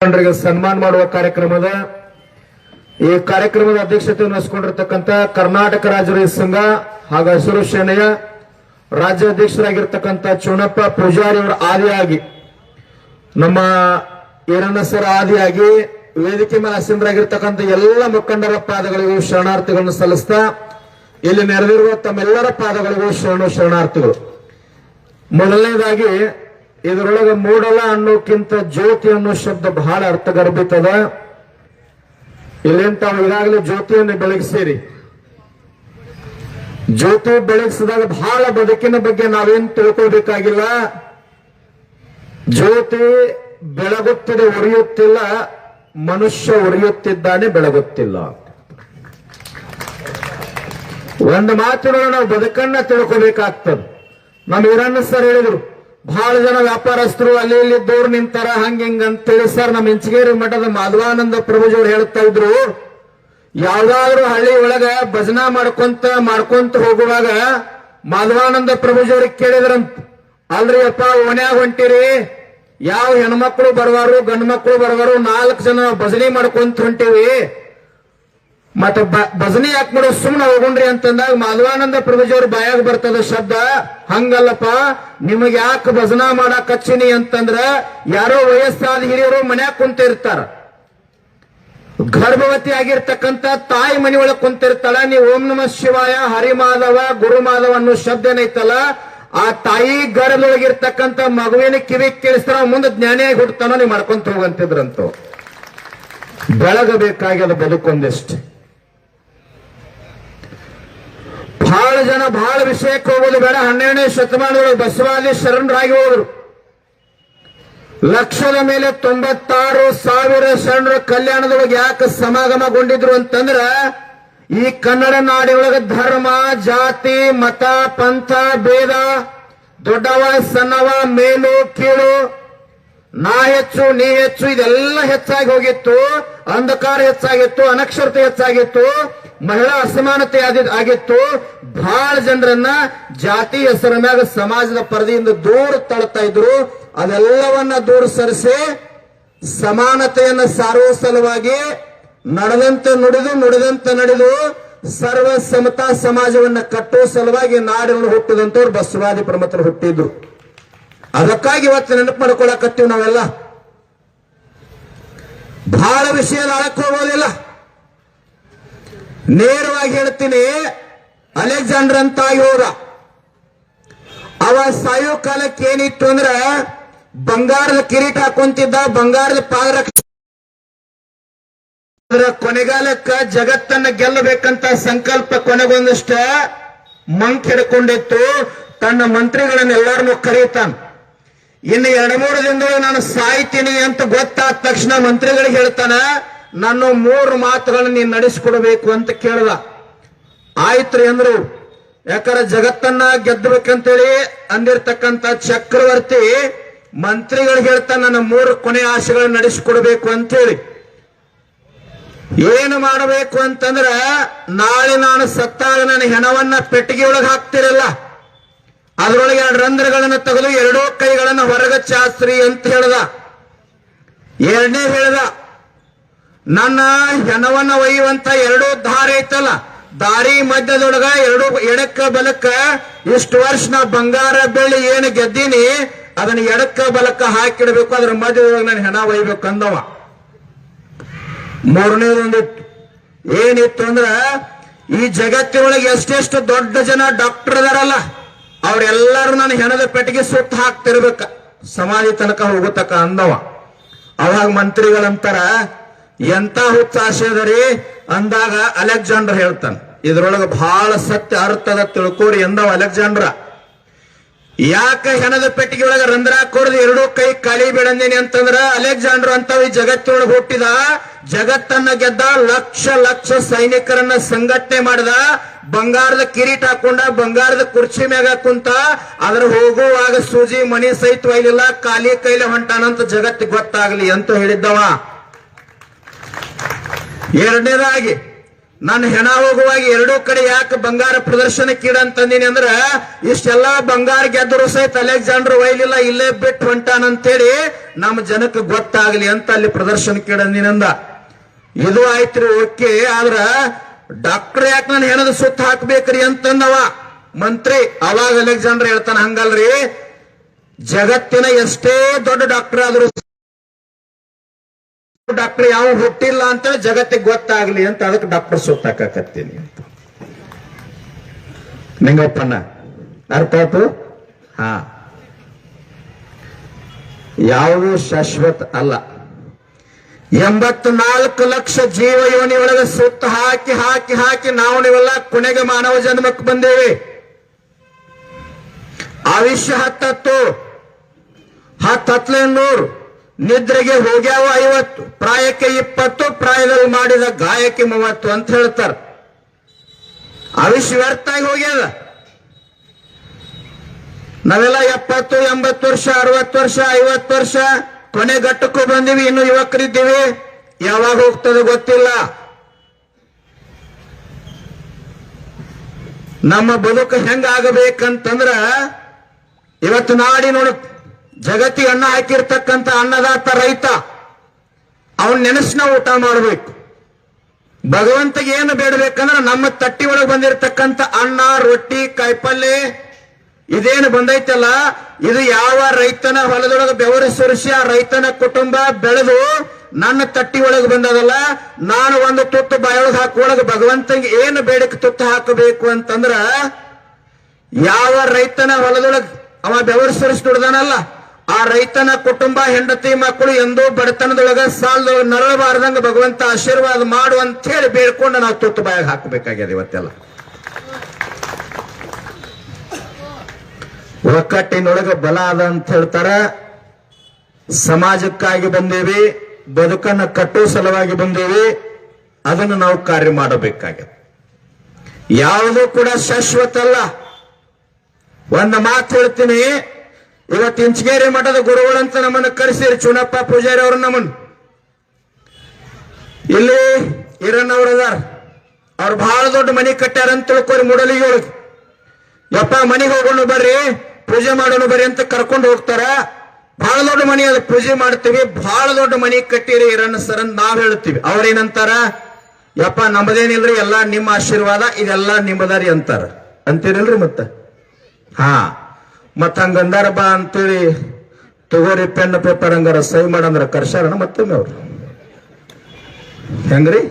ಸನ್ಮಾನ ಮಾಡುವ ಕಾರ್ಯಕ್ರಮದ ಈ ಕಾರ್ಯಕ್ರಮದ ಅಧ್ಯಕ್ಷತೆಯನ್ನು ವಹಿಸಿಕೊಂಡಿರತಕ್ಕಂತ ಕರ್ನಾಟಕ ರಾಜ್ಯ ರೈತ ಸಂಘ ಹಾಗೂ ಹಸಿರು ಸೇನೆಯ ರಾಜ್ಯಾಧ್ಯಕ್ಷರಾಗಿರ್ತಕ್ಕಂಥ ಚುಣಪ್ಪ ಪೂಜಾರಿ ಅವರ ಆದಿಯಾಗಿ ನಮ್ಮ ಈರಣ್ಣ ಸರ್ ಆದಿಯಾಗಿ ವೇದಿಕೆ ಮೇಲೆ ಆಸೀನರಾಗಿರ್ತಕ್ಕಂಥ ಎಲ್ಲ ಮುಖಂಡರ ಪಾದಗಳಿಗೂ ಶರಣಾರ್ಥಿಗಳನ್ನು ಸಲ್ಲಿಸ್ತಾ ಇಲ್ಲಿ ನೆರೆದಿರುವ ತಮ್ಮೆಲ್ಲರ ಪಾದಗಳಿಗೂ ಶರಣಾರ್ಥಿಗಳು. ಮೊದಲನೇದಾಗಿ ಇದರೊಳಗೆ ಮೂಡಲ ಅನ್ನೋಕ್ಕಿಂತ ಜ್ಯೋತಿ ಅನ್ನೋ ಶಬ್ದ ಬಹಳ ಅರ್ಥಗರ್ಭಿತದ. ಇಲ್ಲಿಂದ ತಾವು ಈಗಾಗಲೇ ಜ್ಯೋತಿಯನ್ನು ಬೆಳಗಿಸಿರಿ. ಜ್ಯೋತಿ ಬೆಳಗಿಸಿದಾಗ ಬಹಳ ಬದುಕಿನ ಬಗ್ಗೆ ನಾವೇನ್ ತಿಳ್ಕೊಳ್ಬೇಕಾಗಿಲ್ಲ. ಜ್ಯೋತಿ ಬೆಳಗುತ್ತಿದೆ, ಉರಿಯುತ್ತಿಲ್ಲ. ಮನುಷ್ಯ ಉರಿಯುತ್ತಿದ್ದಾನೆ, ಬೆಳಗುತ್ತಿಲ್ಲ. ಒಂದು ಮಾತಿನೊಳಗೆ ನಾವು ಬದುಕನ್ನ ತಿಳ್ಕೊಬೇಕಾಗ್ತದೆ. ನಮ್ಮ ಈರಣ್ಣ ಸರ್ ಹೇಳಿದ್ರು, ಬಹಳ ಜನ ವ್ಯಾಪಾರಸ್ಥರು ಅಲ್ಲಿ ಇಲ್ಲಿ ದೂರ ನಿಂತಾರ, ಹಂಗ ಅಂತೇಳಿ ಸರ್ ನಮ್ಮ ಇಂಚಗೇರಿ ಮಠದ ಮಾಧವಾನಂದ ಪ್ರಭುಜಿಯವರು ಹೇಳ್ತಾ ಇದ್ರು, ಯಾವ್ದಾದ್ರು ಹಳ್ಳಿ ಒಳಗ ಭಜನಾ ಮಾಡ್ಕೊಂತ ಹೋಗುವಾಗ ಮಾಧವಾನಂದ ಪ್ರಭುಜಿಯವ್ರಿಗೆ ಕೇಳಿದ್ರಂತ, ಅಲ್ರಿ ಅಪ್ಪ ಓನ್ಯಾಗ ಹೊಂಟಿರಿ, ಯಾವ ಹೆಣ್ಮಕ್ಳು ಬರವಾರು ಗಂಡು ಮಕ್ಕಳು ಬರವಾರು 4 ಜನ ಭಜನೆ ಮಾಡ್ಕೊಂತ ಹೊಂಟಿವಿ, ಮತ್ತೆ ಭಜನೆ ಯಾಕೆ ಮಾಡೋ ಸುಮ್ಮನೆ ಹೋಗೊಂಡ್ರಿ ಅಂತಂದಾಗ ಮಾಧವಾನಂದ ಪ್ರಭುಜಿಯವ್ರ ಬಾಯಾಗ ಬರ್ತದ ಶಬ್ದ, ಹಂಗಲ್ಲಪ್ಪ, ನಿಮಗೆ ಯಾಕೆ ಭಜನಾ ಮಾಡಕ್ ಹಚ್ಚಿನಿ ಅಂತಂದ್ರ ಯಾರೋ ವಯಸ್ಸಾದ ಹಿರಿಯರು ಮನ್ಯಾಗ ಕುಂತಿರ್ತಾರ, ಗರ್ಭವತಿ ಆಗಿರ್ತಕ್ಕಂಥ ತಾಯಿ ಮನೆಯೊಳಗೆ ಕುಂತಿರ್ತಾಳ. ನೀವು ಓಂ ನಮಃ ಶಿವಾಯ ಹರಿಮಾಧವ ಗುರುಮಾಧವ ಅನ್ನೋ ಶಬ್ದ ಏನೈತಲ್ಲ, ಆ ತಾಯಿ ಗರ್ಭದೊಳಗಿರ್ತಕ್ಕಂಥ ಮಗುವಿನ ಕಿವಿ ಕೇಳಿಸ್ತಾರ, ಮುಂದೆ ಜ್ಞಾನಿಯಾಗಿ ಹುಡ್ತಾನೋ ನೀವು ಮಾಡ್ಕೊಂತ ಹೋಗಂತಿದ್ರಂತ. ಬೆಳಗಬೇಕಾಗ್ಯದ ಬದುಕೊಂದಿಷ್ಟು. ಬಹಳ ಜನ ಬಹಳ ವಿಷಯಕ್ಕೆ ಹೋಗೋದು ಬೇಡ. 12ನೇ ಶತಮಾನದೊಳಗೆ ಬಸವಾದಿ ಶರಣರಾಗಿ ಹೋದ್ರು. ಲಕ್ಷದ ಮೇಲೆ 96,000 ಶರಣರ ಕಲ್ಯಾಣದೊಳಗೆ ಯಾಕೆ ಸಮಾಗಮಗೊಂಡಿದ್ರು ಅಂತಂದ್ರ, ಈ ಕನ್ನಡ ನಾಡಿನೊಳಗೆ ಧರ್ಮ ಜಾತಿ ಮತ ಪಂಥ ಭೇದ, ದೊಡ್ಡವ ಸಣ್ಣವ ಮೇಲು ಕೀಳು, ನಾ ಹೆಚ್ಚು ನೀ ಹೆಚ್ಚು ಇದೆಲ್ಲ ಹೆಚ್ಚಾಗಿ ಹೋಗಿತ್ತು. ಅಂಧಕಾರ ಹೆಚ್ಚಾಗಿತ್ತು, ಅನಕ್ಷರತೆ ಹೆಚ್ಚಾಗಿತ್ತು, ಮಹಿಳಾ ಅಸಮಾನತೆ ಆಗಿತ್ತು. ಬಹಳ ಜನರನ್ನ ಜಾತಿ ಹೆಸರ ಮ್ಯಾಗ ಸಮಾಜದ ಪರದೆಯಿಂದ ದೂರ ತಳ್ತಾ ಇದ್ರು. ಅದೆಲ್ಲವನ್ನ ದೂರ ಸರಿಸಿ ಸಮಾನತೆಯನ್ನ ಸಾರುವ ಸಲುವಾಗಿ ನಡೆದಂತೆ ನುಡಿದಂತೆ ನಡೆದು ಸರ್ವ ಸಮತಾ ಸಮಾಜವನ್ನ ಕಟ್ಟುವ ಸಲುವಾಗಿ ನಾಡಿನಲ್ಲಿ ಹುಟ್ಟಿದಂತವ್ರು ಬಸವಾದಿ ಪ್ರಮಥರು ಹುಟ್ಟಿದ್ರು. ಅದಕ್ಕಾಗಿ ಇವತ್ತು ನೆನಪು ಮಾಡ್ಕೊಳಕತ್ತೀವಿ ನಾವೆಲ್ಲ. ಬಹಳ ವಿಷಯದ ಆಳಕ್ಕೆ ಹೋಗೋದಿಲ್ಲ, ನೇರವಾಗಿ ಹೇಳ್ತೀನಿ. ಅಲೆಕ್ಸಾಂಡರ್ ಅಂತ ಹೋದ, ಅವ ಸಾಯೋ ಕಾಲಕ್ಕೆ ಏನಿತ್ತು ಅಂದ್ರ ಬಂಗಾರದ ಕಿರೀಟ ಹಾಕೊಂತಿದ್ದ, ಬಂಗಾರದ ಪಾದರಕ್ಷೆ. ಕೊನೆಗಾಲಕ್ಕ ಜಗತ್ತನ್ನ ಗೆಲ್ಲಬೇಕಂತ ಸಂಕಲ್ಪ ಕೊನೆಗೊಂದಷ್ಟ ಮಂಕ್ ಹಿಡ್ಕೊಂಡಿತ್ತು. ತನ್ನ ಮಂತ್ರಿಗಳನ್ನ ಎಲ್ಲರನ್ನೂ ಕರೀತಾನ. ಇನ್ನು 2-3 ದಿನದೊಳಗೆ ನಾನು ಸಾಯ್ತೀನಿ ಅಂತ ಗೊತ್ತಾದ ತಕ್ಷಣ ಮಂತ್ರಿಗಳಿಗೆ ಹೇಳ್ತಾನ, ನಾನು 3 ಮಾತುಗಳನ್ನು ನೀನು ನಡೆಸಿಕೊಡ್ಬೇಕು ಅಂತ ಕೇಳ್ದ. ಆಯ್ತ್ರಿ ಅಂದ್ರು. ಯಾಕಂದ್ರೆ ಜಗತ್ತನ್ನ ಗೆದ್ದಬೇಕಂತೇಳಿ ಅಂದಿರ್ತಕ್ಕಂಥ ಚಕ್ರವರ್ತಿ ಮಂತ್ರಿಗಳಿಗೆ ಹೇಳ್ತಾನ, ನನ್ನ 3 ಕೊನೆ ಆಶೆಗಳನ್ನು ನಡೆಸಿಕೊಡ್ಬೇಕು ಅಂತೇಳಿ. ಏನು ಮಾಡಬೇಕು ಅಂತಂದ್ರ, ನಾಳೆ ನಾನು ಸತ್ತಾಗ ನನ್ನ ಹೆಣವನ್ನ ಪೆಟ್ಟಿಗೆ ಒಳಗೆ ಹಾಕ್ತಿರಲ್ಲ, ಅದರೊಳಗೆ 2 ರಂಧ್ರಗಳನ್ನು ತೆಗೆದು 2 ಕೈಗಳನ್ನು ಹೊರಗ ಚಾಸ್ರಿ ಅಂತ ಹೇಳ್ದ. 2ನೇ ಹೇಳ್ದ, ನನ್ನ ಹೆಣವನ್ನ ಒಯ್ಯುವಂತ 2 ದಾರಿ ಐತಲ್ಲ, ದಾರಿ ಮಧ್ಯದೊಳಗ 2 ಎಡಕ್ಕ ಬಲಕ್ಕ ಇಷ್ಟು ವರ್ಷ ನಾ ಬಂಗಾರ ಬೆಳ್ಳಿ ಏನು ಗೆದ್ದೀನಿ ಅದನ್ನ ಎಡಕ್ಕ ಬಲಕ್ಕ ಹಾಕಿಡ್ಬೇಕು, ಅದ್ರ ಮಧ್ಯದೊಳಗೆ ನಾನು ಹೆಣ ಒಯ್ಬೇಕು ಅಂದವ. 3ನೇದೊಂದಿತ್ತು, ಏನಿತ್ತು ಅಂದ್ರ, ಈ ಜಗತ್ತಿನೊಳಗೆ ಎಷ್ಟೆಷ್ಟು ದೊಡ್ಡ ಜನ ಡಾಕ್ಟರ್ ಅದಾರಲ್ಲ ಅವ್ರೆಲ್ಲರೂ ನಾನು ಹೆಣದ ಪೆಟ್ಟಿಗೆ ಸುತ್ತ ಹಾಕ್ತಿರ್ಬೇಕ, ಸಮಾಧಿ ತನಕ ಹೋಗತಕ್ಕ ಅಂದವ. ಅವಾಗ ಮಂತ್ರಿಗಳಂತಾರ, ಎಂತ ಹುಚ್ಚ ಆಸೆ ಅದರಿ ಅಂದಾಗ ಅಲೆಕ್ಸಾಂಡರ್ ಹೇಳ್ತಾನ, ಇದ್ರೊಳಗೆ ಬಹಳ ಸತ್ಯ ಅರ್ಥದ ತಿಳ್ಕೋರಿ ಎಂದವ ಅಲೆಕ್ಸಾಂಡ್ರ. ಯಾಕೆ ಹೆಣದ ಪೆಟ್ಟಿಗೆ ಒಳಗೆ ರಂಧ್ರ ಕೊಡದು 2 ಕೈ ಖಾಲಿ ಬಿಡಂದೇನೆ ಅಂತಂದ್ರ, ಅಲೆಕ್ಸಾಂಡರ್ ಅಂತವ ಈ ಜಗತ್ತಿನೊಳಗೆ ಹುಟ್ಟಿದ, ಜಗತ್ತನ್ನ ಗೆದ್ದ, ಲಕ್ಷ ಸೈನಿಕರನ್ನ ಸಂಘಟನೆ ಮಾಡಿದ, ಬಂಗಾರದ ಕಿರೀಟ ಹಾಕೊಂಡ, ಬಂಗಾರದ ಕುರ್ಚಿ ಮ್ಯಾಗ ಕುಂತ, ಅದ್ರ ಹೋಗುವಾಗ ಸೂಜಿ ಮಣಿ ಸಹಿತ ಒಯ್ಲಿಲ್ಲ, ಖಾಲಿ ಕೈಲಿ ಹೊಂಟಾನಂತ ಜಗತ್ತಿಗೆ ಗೊತ್ತಾಗ್ಲಿ ಅಂತ ಹೇಳಿದ್ದವ. 2ನೇದಾಗಿ ನಾನು ಹೆಣ ಹೋಗುವಾಗ ಎರಡೂ ಕಡೆ ಯಾಕೆ ಬಂಗಾರ ಪ್ರದರ್ಶನಕ್ಕೀಡ ಅಂತಂದಿನಿ ಅಂದ್ರ ಇಷ್ಟೆಲ್ಲಾ ಬಂಗಾರ ಗೆದ್ದರು ಸಹಿತ ಅಲೆಕ್ಸಾಂಡರ್ ಒಯ್ಲಿಲ್ಲ, ಇಲ್ಲೇ ಬಿಟ್ಟು ಹೊಂಟಾನಂತೇಳಿ ನಮ್ಮ ಜನಕ್ಕೆ ಗೊತ್ತಾಗ್ಲಿ ಅಂತ ಅಲ್ಲಿ ಪ್ರದರ್ಶನಕ್ಕೀಡಂದಿನಂದ. ಇದು ಆಯ್ತ್ರಿ, ಓಕೆ. ಆದ್ರ ಡಾಕ್ಟರ್ ಯಾಕೆ ನಾನು ಹೆಣದ ಸುತ್ತ ಹಾಕ್ಬೇಕ್ರಿ ಅಂತಂದವ ಮಂತ್ರಿ. ಅವಾಗ ಅಲೆಕ್ಸಾಂಡರ್ ಹೇಳ್ತಾನ, ಹಂಗಲ್ರಿ, ಜಗತ್ತಿನ ಎಷ್ಟೇ ದೊಡ್ಡ ಡಾಕ್ಟರ್ ಆದ್ರೂ ಡಾಕ್ಟರ್ ಯಾವ ಹುಟ್ಟಿಲ್ಲ ಅಂತ ಜಗತ್ತಿಗೆ ಗೊತ್ತಾಗ್ಲಿ ಅಂತ ಅದಕ್ಕೆ ಡಾಕ್ಟರ್ ಸುತ್ತಾಕತ್ತೀನಿ ಅಂತ. ನಿಂಗಪ್ಪಣ್ಣ ಅರ್ಥ ಆಯ್ತು? ಹಾ, ಯಾವುದೂ ಶಾಶ್ವತ ಅಲ್ಲ. 84 ಲಕ್ಷ ಜೀವ ಯೋನಿ ಒಳಗೆ ಸುತ್ತ ಹಾಕಿ ಹಾಕಿ ಹಾಕಿ ನಾವು ನೀವೆಲ್ಲ ಕೊನೆಗೆ ಮಾನವ ಜನ್ಮಕ್ಕೆ ಬಂದೇವೆ. ಆಯುಷ್ಯ 10 100 ನಿದ್ರೆಗೆ ಹೋಗ್ಯಾವ 50, ಪ್ರಾಯಕ್ಕೆ 20, ಪ್ರಾಯದಲ್ಲಿ ಮಾಡಿದ ಗಾಯಕ್ಕೆ 30 ಅಂತ ಹೇಳ್ತಾರೆ. ಆಯುಷ್ಯ ವ್ಯರ್ಥ ಆಗಿ ಹೋಗ್ಯದ. ನಾವೆಲ್ಲ 70, 80 ವರ್ಷ, 60 ವರ್ಷ, 50 ವರ್ಷ ಕೊನೆ ಘಟ್ಟಕ್ಕೂ ಬಂದಿವಿ, ಇನ್ನು ಯುವಕರಿದ್ದೀವಿ. ಯಾವಾಗ ಹೋಗ್ತದೆ ಗೊತ್ತಿಲ್ಲ. ನಮ್ಮ ಬದುಕು ಹೆಂಗಾಗಬೇಕಂತಂದ್ರ ಇವತ್ತು ನಾಡಿ ನೋಡು, ಜಗತ್ತಿಗೆ ಅನ್ನ ಹಾಕಿರ್ತಕ್ಕಂಥ ಅನ್ನದಾತ ರೈತ, ಅವನ್ ನೆನೆಸ್ನ ಊಟ ಮಾಡಬೇಕು. ಭಗವಂತಗೆ ಏನು ಬೇಡಬೇಕಂದ್ರೆ ನಮ್ಮ ತಟ್ಟಿ ಒಳಗೆ ಬಂದಿರತಕ್ಕಂಥ ಅನ್ನ, ರೊಟ್ಟಿ, ಕಾಯಿಪಲ್ಲೆ ಇದೇನು ಬಂದೈತಲ್ಲ, ಇದು ಯಾವ ರೈತನ ಹೊಲದೊಳಗೆ ಬೆವರು ಸುರಿಸಿ ಆ ರೈತನ ಕುಟುಂಬ ಬೆಳೆದು ನನ್ನ ತಟ್ಟಿ ಒಳಗೆ ಬಂದದಲ್ಲ, ನಾನು ಒಂದು ತುತ್ತು ಬಾಯೊಳಗೆ ಹಾಕುವೊಳಗೆ ಭಗವಂತಗೆ ಏನು ಬೇಡಕ್ಕೆ ತುತ್ತು ಹಾಕಬೇಕು ಅಂತಂದ್ರ, ಯಾವ ರೈತನ ಹೊಲದೊಳಗೆ ಅವ ಬೆವರು ಸುರಿಸಿ ದುಡ್ದಾನಲ್ಲ, ಆ ರೈತನ ಕುಟುಂಬ, ಹೆಂಡತಿ, ಮಕ್ಕಳು ಎಂದೂ ಬಡತನದೊಳಗ ಸಾಲದೊಳಗೆ ನರಳಬಾರ್ದಂಗ ಭಗವಂತ ಆಶೀರ್ವಾದ ಮಾಡು ಅಂತ ಹೇಳಿ ಬೇಡ್ಕೊಂಡು ನಾವು ತುತ್ತು ಬಾಯಾಗ ಹಾಕಬೇಕಾಗ್ಯದ. ಇವತ್ತೆಲ್ಲ ಒಕ್ಕಟ್ಟಿನೊಳಗೆ ಬಲ ಅದ ಅಂತ ಹೇಳ್ತಾರ. ಸಮಾಜಕ್ಕಾಗಿ ಬಂದೇವಿ, ಬದುಕನ್ನು ಕಟ್ಟುವ ಸಲುವಾಗಿ ಬಂದೇವಿ, ಅದನ್ನು ನಾವು ಕಾರ್ಯ ಮಾಡಬೇಕಾಗಿದೆ. ಯಾವುದೂ ಕೂಡ ಶಾಶ್ವತ ಅಲ್ಲ. ಒಂದು ಮಾತು ಹೇಳ್ತೀನಿ, ಇವತ್ತು ಇಂಚಗೇರಿ ಮಠದ ಗುರುಗಳಂತ ನಮ್ಮನ್ನು ಕರೆಸಿರಿ, ಚುನಪ್ಪ ಪೂಜಾರಿ ಅವರು ನಮ್ಮನ್ನು ಇಲ್ಲಿ ಈರಣ್ಣವ್ರದಾರ. ಅವ್ರು ಬಹಳ ದೊಡ್ಡ ಮನೆ ಕಟ್ಟ್ಯಾರ ಅಂತ ತಿಳ್ಕೊರಿ ಮೂಡಲಿಗೆ ಒಳಗೆ. ಯಪ್ಪ ಮನೆಗೆ ಹೋಗೋಣ ಬರ್ರಿ, ಪೂಜೆ ಮಾಡೋಣ ಬರ್ರಿ ಅಂತ ಕರ್ಕೊಂಡು ಹೋಗ್ತಾರ. ಬಹಳ ದೊಡ್ಡ ಮನೆ ಅದು, ಪೂಜೆ ಮಾಡ್ತೀವಿ. ಬಹಳ ದೊಡ್ಡ ಮನೆ ಕಟ್ಟಿರಿ ಈರಣ್ಣ ಸರ್ ಅಂತ ನಾವ್ ಹೇಳ್ತೀವಿ. ಅವ್ರೇನಂತಾರ, ಯಪ್ಪ ನಮ್ಮದೇನಿಲ್ರಿ, ಎಲ್ಲಾ ನಿಮ್ಮ ಆಶೀರ್ವಾದ, ಇದೆಲ್ಲಾ ನಿಮ್ಮದಾರಿ ಅಂತಾರ. ಅಂತೀರಿಲ್ರಿ ಮತ್ತ? ಹಾ, ಮತ್ತ ಹಂಗಂದಾರ ಬಾ ಅಂತೇಳಿ ತಗೋರಿ ಪೆನ್ ಪೇಪರ್ ಹಂಗಾರ ಸಹಿ ಮಾಡಂದ್ರ ಕರ್ಸಾರಣ ಮತ್ತೊಮ್ಮೆ ಅವ್ರು. ಹೆಂಗ್ರಿ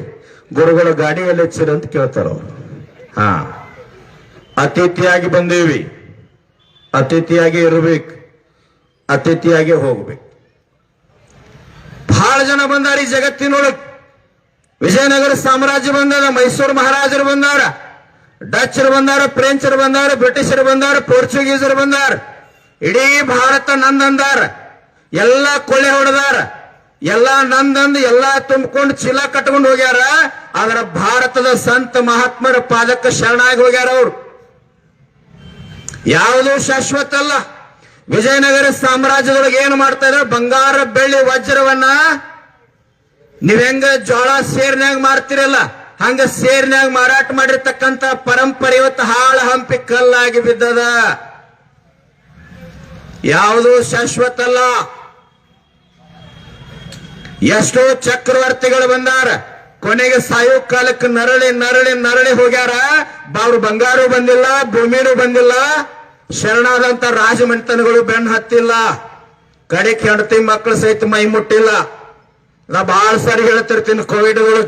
ಗುರುಗಳ ಗಾಡಿಯಲ್ಲಿ ಹೆಚ್ಚಿರ ಅಂತ ಕೇಳ್ತಾರ ಅವ್ರು. ಹಾ, ಅತಿಥಿಯಾಗಿ ಬಂದೇವಿ, ಅತಿಥಿಯಾಗಿ ಇರ್ಬೇಕು, ಅತಿಥಿಯಾಗಿ ಹೋಗ್ಬೇಕು. ಬಹಳ ಜನ ಬಂದಾರ ಈ ಜಗತ್ತಿನೊಳಗೆ. ವಿಜಯನಗರ ಸಾಮ್ರಾಜ್ಯ ಬಂದದ, ಮೈಸೂರು ಮಹಾರಾಜರು ಬಂದಾರ, ಡಚ್ಚರು ಬಂದಾರ, ಫ್ರೆಂಚರು ಬಂದಾರ, ಬ್ರಿಟಿಷರು ಬಂದಾರ, ಪೋರ್ಚುಗೀಸರು ಬಂದಾರ. ಇಡೀ ಭಾರತ ನಂದಂದಾರ, ಎಲ್ಲ ಕೊಳ್ಳೆ ಹೊಡೆದಾರ, ಎಲ್ಲಾ ನಂದಂದು ಎಲ್ಲಾ ತುಂಬಿಕೊಂಡು ಚೀಲ ಕಟ್ಕೊಂಡು ಹೋಗ್ಯಾರ. ಆದ್ರ ಭಾರತದ ಸಂತ ಮಹಾತ್ಮರ ಪಾದಕ್ಕೆ ಶರಣಾಗಿ ಹೋಗ್ಯಾರ. ಅವರು ಯಾವುದೂ ಶಾಶ್ವತ ಅಲ್ಲ. ವಿಜಯನಗರ ಸಾಮ್ರಾಜ್ಯದೊಳಗೆ ಏನು ಮಾಡ್ತಾ ಇದ್ದಾರೆ, ಬಂಗಾರ, ಬೆಳ್ಳಿ, ವಜ್ರವನ್ನ ನೀವ್ ಹೆಂಗ ಜೋಳ ಸೇರ್ನ್ಯಾಗ ಮಾರ್ತಿರಲ್ಲ, ಹಂಗ ಸೇರ್ನ್ಯಾಗ ಮಾರಾಟ ಮಾಡಿರ್ತಕ್ಕಂಥ ಪರಂಪರೆ ಇವತ್ತು ಹಾಳ ಹಂಪಿ ಕಲ್ಲಾಗಿ ಬಿದ್ದದ. ಯಾವುದೂ ಶಾಶ್ವತ ಅಲ್ಲ. ಎಷ್ಟೋ ಚಕ್ರವರ್ತಿಗಳು ಬಂದಾರ, ಕೊನೆಗೆ ಸಾಯೋ ಕಾಲಕ್ಕೆ ನರಳಿ ನರಳಿ ನರಳಿ ಹೋಗ್ಯಾರ. ಅವ್ರು ಬಂಗಾರು ಬಂದಿಲ್ಲ, ಭೂಮಿನೂ ಬಂದಿಲ್ಲ, ಶರಣಾದಂತ ರಾಜಮನೆತನಗಳು ಬೆನ್ನು ಹತ್ತಿಲ್ಲ, ಕಡೆಗೆ ಹೆಂಡತಿ ಮಕ್ಕಳು ಸಹಿತ ಮೈ ಮುಟ್ಟಿಲ್ಲ. ನಾ ಬಹಳ ಸಾರಿ ಹೇಳ್ತಿರ್ತೀನಿ, ಕೋವಿಡ್ಗಳು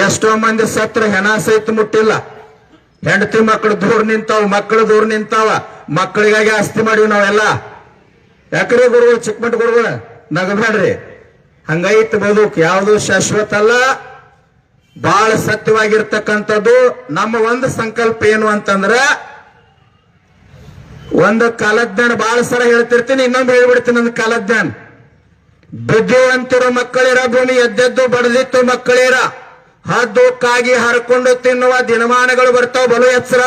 ಎಷ್ಟೋ ಮಂದಿ ಸತ್ರ ಹೆಣ ಸಹಿತ ಮುಟ್ಟಿಲ್ಲ. ಹೆಂಡತಿ ಮಕ್ಕಳು ದೂರ ನಿಂತಾವ, ಮಕ್ಕಳು ದೂರ ನಿಂತಾವ, ಮಕ್ಕಳಿಗಾಗಿ ಆಸ್ತಿ ಮಾಡಿವಿ ನಾವೆಲ್ಲ. ಯಾಕ್ರಿ ಗುರುಗಳು, ಚಿಕ್ಕಮಟ್ಟ ಗುರುಗಳು ನಗಬೇಡ್ರಿ, ಹಂಗೈತ್ ಬದುಕು. ಯಾವುದು ಶಾಶ್ವತ ಅಲ್ಲ, ಬಹಳ ಸತ್ಯವಾಗಿರ್ತಕ್ಕಂಥದ್ದು. ನಮ್ಮ ಒಂದು ಸಂಕಲ್ಪ ಏನು ಅಂತಂದ್ರ, ಒಂದು ಕಾಲಜ್ಞಾನ ಬಹಳ ಸಲ ಹೇಳ್ತಿರ್ತೀನಿ, ಇನ್ನೊಂದು ಹೇಳ್ಬಿಡ್ತೀನಿ. ಒಂದು ಕಾಲಜ್ಞಾನ, ಬುದ್ಧಿವಂತರು ಮಕ್ಕಳಿರ, ಭೂಮಿ ಎದ್ದೆದ್ದು ಬಡದಿತ್ತು ಮಕ್ಕಳಿರ, ಹದ್ದು ಕಾಗಿ ಹರ್ಕೊಂಡು ತಿನ್ನುವ ದಿನಮಾನಗಳು ಬರ್ತಾವ ಬಲು ಎಚ್ಚರ,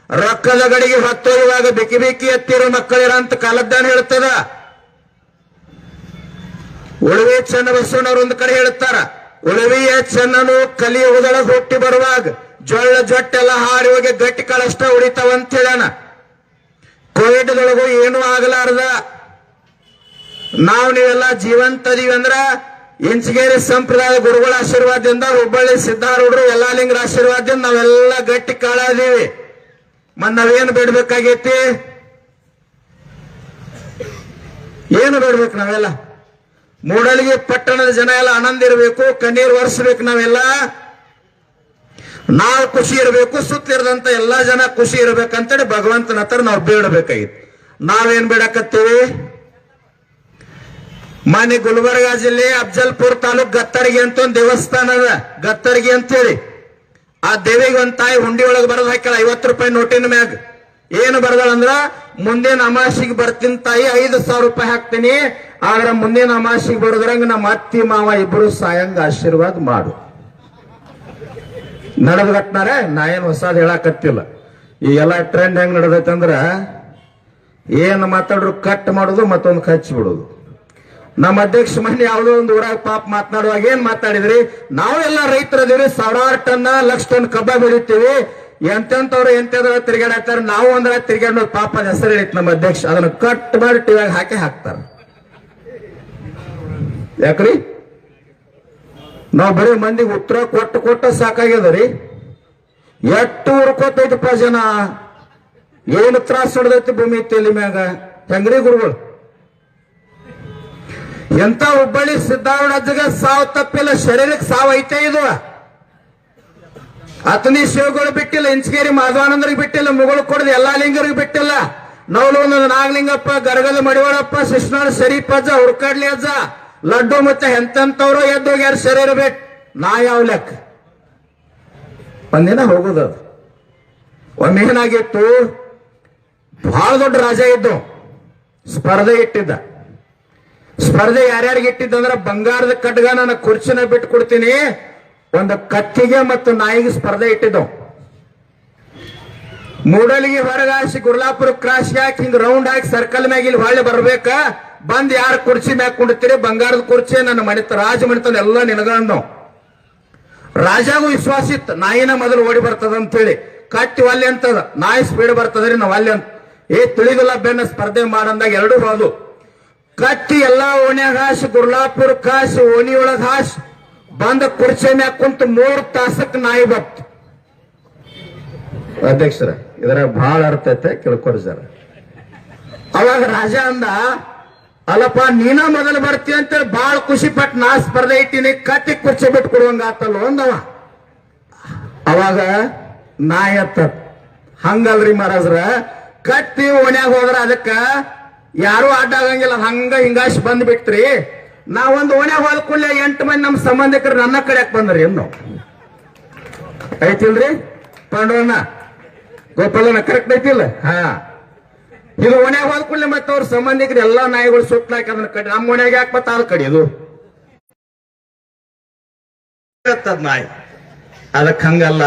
ರೊಕ್ಕದ ಗಡಿಗೆ ಹೊತ್ತೊಯ್ಯುವಾಗ ಬಿಕಿ ಬಿಕಿ ಎತ್ತಿರೋ ಮಕ್ಕಳಿರ ಅಂತ ಕಾಲಜ್ಞಾನ ಹೇಳ್ತದ. ಉಳುವೆ ಚನ್ನಬಸವಣ್ಣವ್ರು ಒಂದು ಕಡೆ ಹೇಳ್ತಾರ, ಉಳವಿಯ ಚೆನ್ನನು ಕಲಿಯುಗದೊಳಗೆ ಹುಟ್ಟಿ ಬರುವಾಗ ಜೊಳ್ಳ ಜೊಟ್ಟೆಲ್ಲ ಹಾರಿ ಹೋಗಿ ಗಟ್ಟಿ ಕಾಳಷ್ಟ ಉಳಿತಾವಂತ ಹೇಳಣ. ಕೋವಿಡ್ದೊಳಗೂ ಏನೂ ಆಗಲಾರ್ದ ನಾವು ನೀವೆಲ್ಲ ಜೀವಂತ ಅದೀವಿ ಅಂದ್ರ ಇಂಚಗೇರಿ ಸಂಪ್ರದಾಯ ಗುರುಗಳ ಆಶೀರ್ವಾದದಿಂದ, ಹುಬ್ಬಳ್ಳಿ ಸಿದ್ಧಾರೂಢರು ಯಲ್ಲಾಲಿಂಗರ ಆಶೀರ್ವಾದದಿಂದ ನಾವೆಲ್ಲ ಗಟ್ಟಿ ಕಾಳದೀವಿ. ನಾವೇನು ಬೇಡ್ಬೇಕಾಗೈತಿ? ಏನು ಬೇಡ್ಬೇಕು? ನಾವೆಲ್ಲ ಮೂಡಲಗಿ ಪಟ್ಟಣದ ಜನ ಎಲ್ಲ ಆನಂದ ಇರಬೇಕು, ಕಣ್ಣೀರು ಒರೆಸ್ಬೇಕು. ನಾವೆಲ್ಲ ನಾವು ಖುಷಿ ಇರಬೇಕು, ಸುತ್ತಿರದಂತ ಎಲ್ಲಾ ಜನ ಖುಷಿ ಇರ್ಬೇಕಂತೇಳಿ ಭಗವಂತನ ಹತ್ರ ನಾವು ಬೇಡಬೇಕಾಗಿತ್ತು. ನಾವೇನ್ ಬೇಡಕತ್ತೀವಿ? ಮಾನ್ಯ ಗುಲ್ಬರ್ಗಾ ಜಿಲ್ಲೆ ಅಫಜಲ್ಪುರ್ ತಾಲೂಕ್ ಗತ್ತರ್ಗಿ ಅಂತ ಒಂದು ದೇವಸ್ಥಾನ ಅದ, ಗತ್ತರ್ಗಿ ಅಂತೇಳಿ. ಆ ದೇವಿಗೆ ಒಂದ್ ತಾಯಿ ಹುಂಡಿ ಒಳಗೆ ಬರದ್ ಹಾಕ್ಯಾಳ 50 ರೂಪಾಯಿ ನೋಟಿನ ಮ್ಯಾಗ. ಏನು ಬರ್ದಾಳಂದ್ರ, ಮುಂದಿನ ಅಮಾಸಿಗೆ ಬರ್ತೀನಿ ತಾಯಿ, 5,000 ರೂಪಾಯಿ ಹಾಕ್ತೀನಿ, ಆದ್ರ ಮುಂದಿನ ಅಮಾಸಿಗೆ ಬರೋದ್ರಂಗ ನಮ್ಮ ಅತ್ತಿ ಮಾವ ಇಬ್ರು ಸಾಯಂಗ ಆಶೀರ್ವಾದ ಮಾಡು. ನಡೆದ್ ಘಟ್ನಾರೆ, ನಾ ಏನ್ ಹೊಸಾದ್ ಹೇಳಾಕತ್ತಿಲ್ಲ. ಈ ಎಲ್ಲ ಟ್ರೆಂಡ್ ಹೆಂಗ್ ನಡೆದೈತೆ ಅಂದ್ರ, ಏನ್ ಮಾತಾಡ್ರು ಕಟ್ ಮಾಡೋದು, ಮತ್ತೊಂದು ಹಚ್ಚಿ ಬಿಡೋದು. ನಮ್ಮ ಅಧ್ಯಕ್ಷ ಮನೆ ಯಾವ್ದೋ ಒಂದು ಊರಾಗ ಪಾಪ ಮಾತನಾಡುವಾಗ ಏನ್ ಮಾತಾಡಿದ್ರಿ? ನಾವೆಲ್ಲ ರೈತರದೀವಿ, 1000 ಟನ್ 1,00,000 ಟನ್ ಕಬ್ಬ ಬೆಳಿತೀವಿ, ಎಂತೆಂತವ್ರು ಎಂತೆಂದ್ರ ತಿರ್ಗಾಡತ್ತಾರ, ನಾವು ಅಂದ್ರೆ ತಿರ್ಗಾಡೋ ಪಾಪ ಅದ ಹೆಸರು ಹೇಳಿತ್ ನಮ್ಮ ಅಧ್ಯಕ್ಷ. ಅದನ್ನ ಕಟ್ ಮಾಡಿ ಟಿವಿಯಾಗ ಹಾಕ್ತಾರ. ಯಾಕ್ರಿ? ನಾವ್ ಬರೀ ಮಂದಿಗೆ ಉತ್ತರ ಕೊಟ್ಟು ಸಾಕಾಗ್ಯದರಿ. ಎಷ್ಟು ಹುರ್ಕೋತೈತಪ್ಪ ಜನ, ಏನು ತ್ರಾಸ ಹೊಡೆದೈತಿ ಭೂಮಿ ತಲೆ ಮ್ಯಾಗ. ಹೆಂಗ್ರಿ ಗುರುಗಳು? ಎಂತ ಹುಬ್ಬಳ್ಳಿ ಸಿದ್ಧಾರೂಢ ಅಜ್ಜಗ ಸಾವು ತಪ್ಪಿಲ್ಲ, ಶರೀರಕ್ಕೆ ಸಾವು ಐತೆ. ಇದು ಅತನಿ ಶಿವಗಳು ಬಿಟ್ಟಿಲ್ಲ, ಇಂಚಗೇರಿ ಮಾಧವಾನಂದರಿಗೆ ಬಿಟ್ಟಿಲ್ಲ, ಮುಗಳು ಕೊಡದ ಎಲ್ಲಾ ಲಿಂಗರಿಗೆ ಬಿಟ್ಟಿಲ್ಲ. ನವಲೂನ ನಾಗಲಿಂಗಪ್ಪ, ಗರಗದ ಮಡಿವಾಳಪ್ಪ, ಶಿಶ್ನಾಳ್ ಶರೀಫ್ ಅಜ್ಜ, ಹುರ್ಕಾಡ್ಲಿ ಅಜ್ಜ, ಲಡ್ಡು ಮತ್ತೆ ಎಂತೆಂತವ್ರು ಎದ್ದೋಗ್ಯಾರ ಶರೀರ ಬಿಟ್ಟು. ನಾ ಯಾವ ಲೆಕ್ಕ? ಒಂದಿನ ಹೋಗುದು. ಒಮ್ಮೆ ಏನಾಗಿತ್ತು, ಬಹಳ ದೊಡ್ಡ ರಾಜ ಇದ್ದು ಸ್ಪರ್ಧೆ ಇಟ್ಟಿದ್ದ. ಸ್ಪರ್ಧೆ ಯಾರ್ಯಾರಿಗೆ ಇಟ್ಟಿದ್ದಂದ್ರ, ಬಂಗಾರದ ಕಡ್ಗ ನನ್ನ ಕುರ್ಚಿನ ಬಿಟ್ಟು ಕೊಡ್ತೀನಿ, ಒಂದು ಕತ್ತಿಗೆ ಮತ್ತು ನಾಯಿಗೆ ಸ್ಪರ್ಧೆ ಇಟ್ಟಿದ್ದವು. ಮೂಡಲಿಗೆ ಹೊರಗಾಸಿ ಗುರ್ಲಾಪುರ ಕ್ರಾಸ್ ಹಾಕಿ ಹಿಂಗ್ ರೌಂಡ್ ಹಾಕಿ ಸರ್ಕಲ್ ಮ್ಯಾಗ ಇಲ್ಲಿ ಹೊಳ್ಳಿ ಬರ್ಬೇಕ. ಬಂದ್ ಯಾರು ಕುರ್ಚಿ ಮ್ಯಾಗ ಕುಂಡಿರ್ತೀರಿ, ಬಂಗಾರದ ಕುರ್ಚಿ ನನ್ನ ಮಣಿತ ರಾಜ ಮಣಿತಾನ ಎಲ್ಲ ನಿನಗಂದು. ರಾಜಾಗೂ ವಿಶ್ವಾಸ ಇತ್ತು, ನಾಯಿನ ಮೊದಲು ಓಡಿ ಬರ್ತದ ಅಂತ ಹೇಳಿ. ಕಟ್ಟಿ ಒಲ್ಲೆ ಅಂತದ, ನಾಯಿ ಸ್ಪೀಡ್ ಬರ್ತದ್ರಿ ನಾವ್ ಅಲ್ಲೆ ಅಂತ. ತಿಳಿದಿಲ್ಲ ಬೆನ್ನ ಸ್ಪರ್ಧೆ ಮಾಡಂದಾಗ ಎರಡೂ ಹೋದು. ಕಟ್ಟಿ ಎಲ್ಲಾ ಓಣ್ಯಾಗ ಹಾಸಿ, ಗುರ್ಲಾಪುರ ಕಾಸಿ ಓಣಿ ಒಳಗ ಹಾಸಿ ಬಂದ ಕುರ್ಚಿ ಮ್ಯಾಗ ಕುಂತು 3 ತಾಸಕ್ಕೆ ನಾಯಿ ಬತ್ತು. ಅಧ್ಯಕ್ಷರ, ಇದರ ಬಹಳ ಅರ್ಥ ಐತೆ, ಕೇಳ್ಕೊರಿ ಸರ್. ಅವಾಗ ರಾಜ ಅಂದ, ಅಲ್ಲಪ್ಪ ನೀನ ಮೊದಲು ಬರ್ತಿ ಅಂತೇಳಿ ಬಹಳ ಖುಷಿ ಪಟ್ಟು ನಾ ಸ್ಪರ್ಧೆ ಇಟ್ಟಿನಿ, ಕಟ್ಟಿ ಕುರ್ಚಿ ಬಿಟ್ಟು ಕೊಡುವಂಗ ಆತಲ್ಲ ಅಂದವ. ಅವಾಗ ನಾಯಿ ಅತ್ತ, ಹಂಗಲ್ರಿ ಮಹಾರಾಜ್ರ, ಕಟ್ಟಿ ಓಣ್ಯಾಗ ಹೋದ್ರ ಅದಕ್ಕ ಯಾರು ಅಡ್ಡಾಗಂಗಿಲ್ಲ, ಹಂಗ ಹಿಂಗಾಶ್ ಬಂದ್ ಬಿಟ್ರಿ. ನಾವೊಂದು ಓಣ್ಯಾಗ ಹೋದ ಕೂಡಲೇ 8 ಮಂದಿ ನಮ್ಮ ಸಂಬಂಧಿಕರು ನನ್ನ ಕಡೆ ಯಾಕೆ ಬಂದ್ರಿ ಏನು ಐತಿಲ್ರಿ? ಪಾಂಡವಣ್ಣ, ಗೋಪಾಲಣ್ಣ ಕರೆಕ್ಟ್ ಐತಿಲ್ಲ? ಹಾ, ಇದು ಓಣ್ಯಾಗ ಹೋದ ಕೂಡಲೇ ಮತ್ತೆ ಅವ್ರ ಸಂಬಂಧಿಕರು ಎಲ್ಲಾ ನಾಯಿಗಳು ಸುಟ್ಲಾಕಿ ಅದನ್ನ ಕಡಿ. ನಮ್ಮ ಓಣ್ಯಾಗ ಯಾಕೆ ಮತ್ತೆ ಅದು ಕಡಿಯೋದು ನಾಯಿ? ಅದಕ್ಕೆ ಹಂಗಲ್ಲ,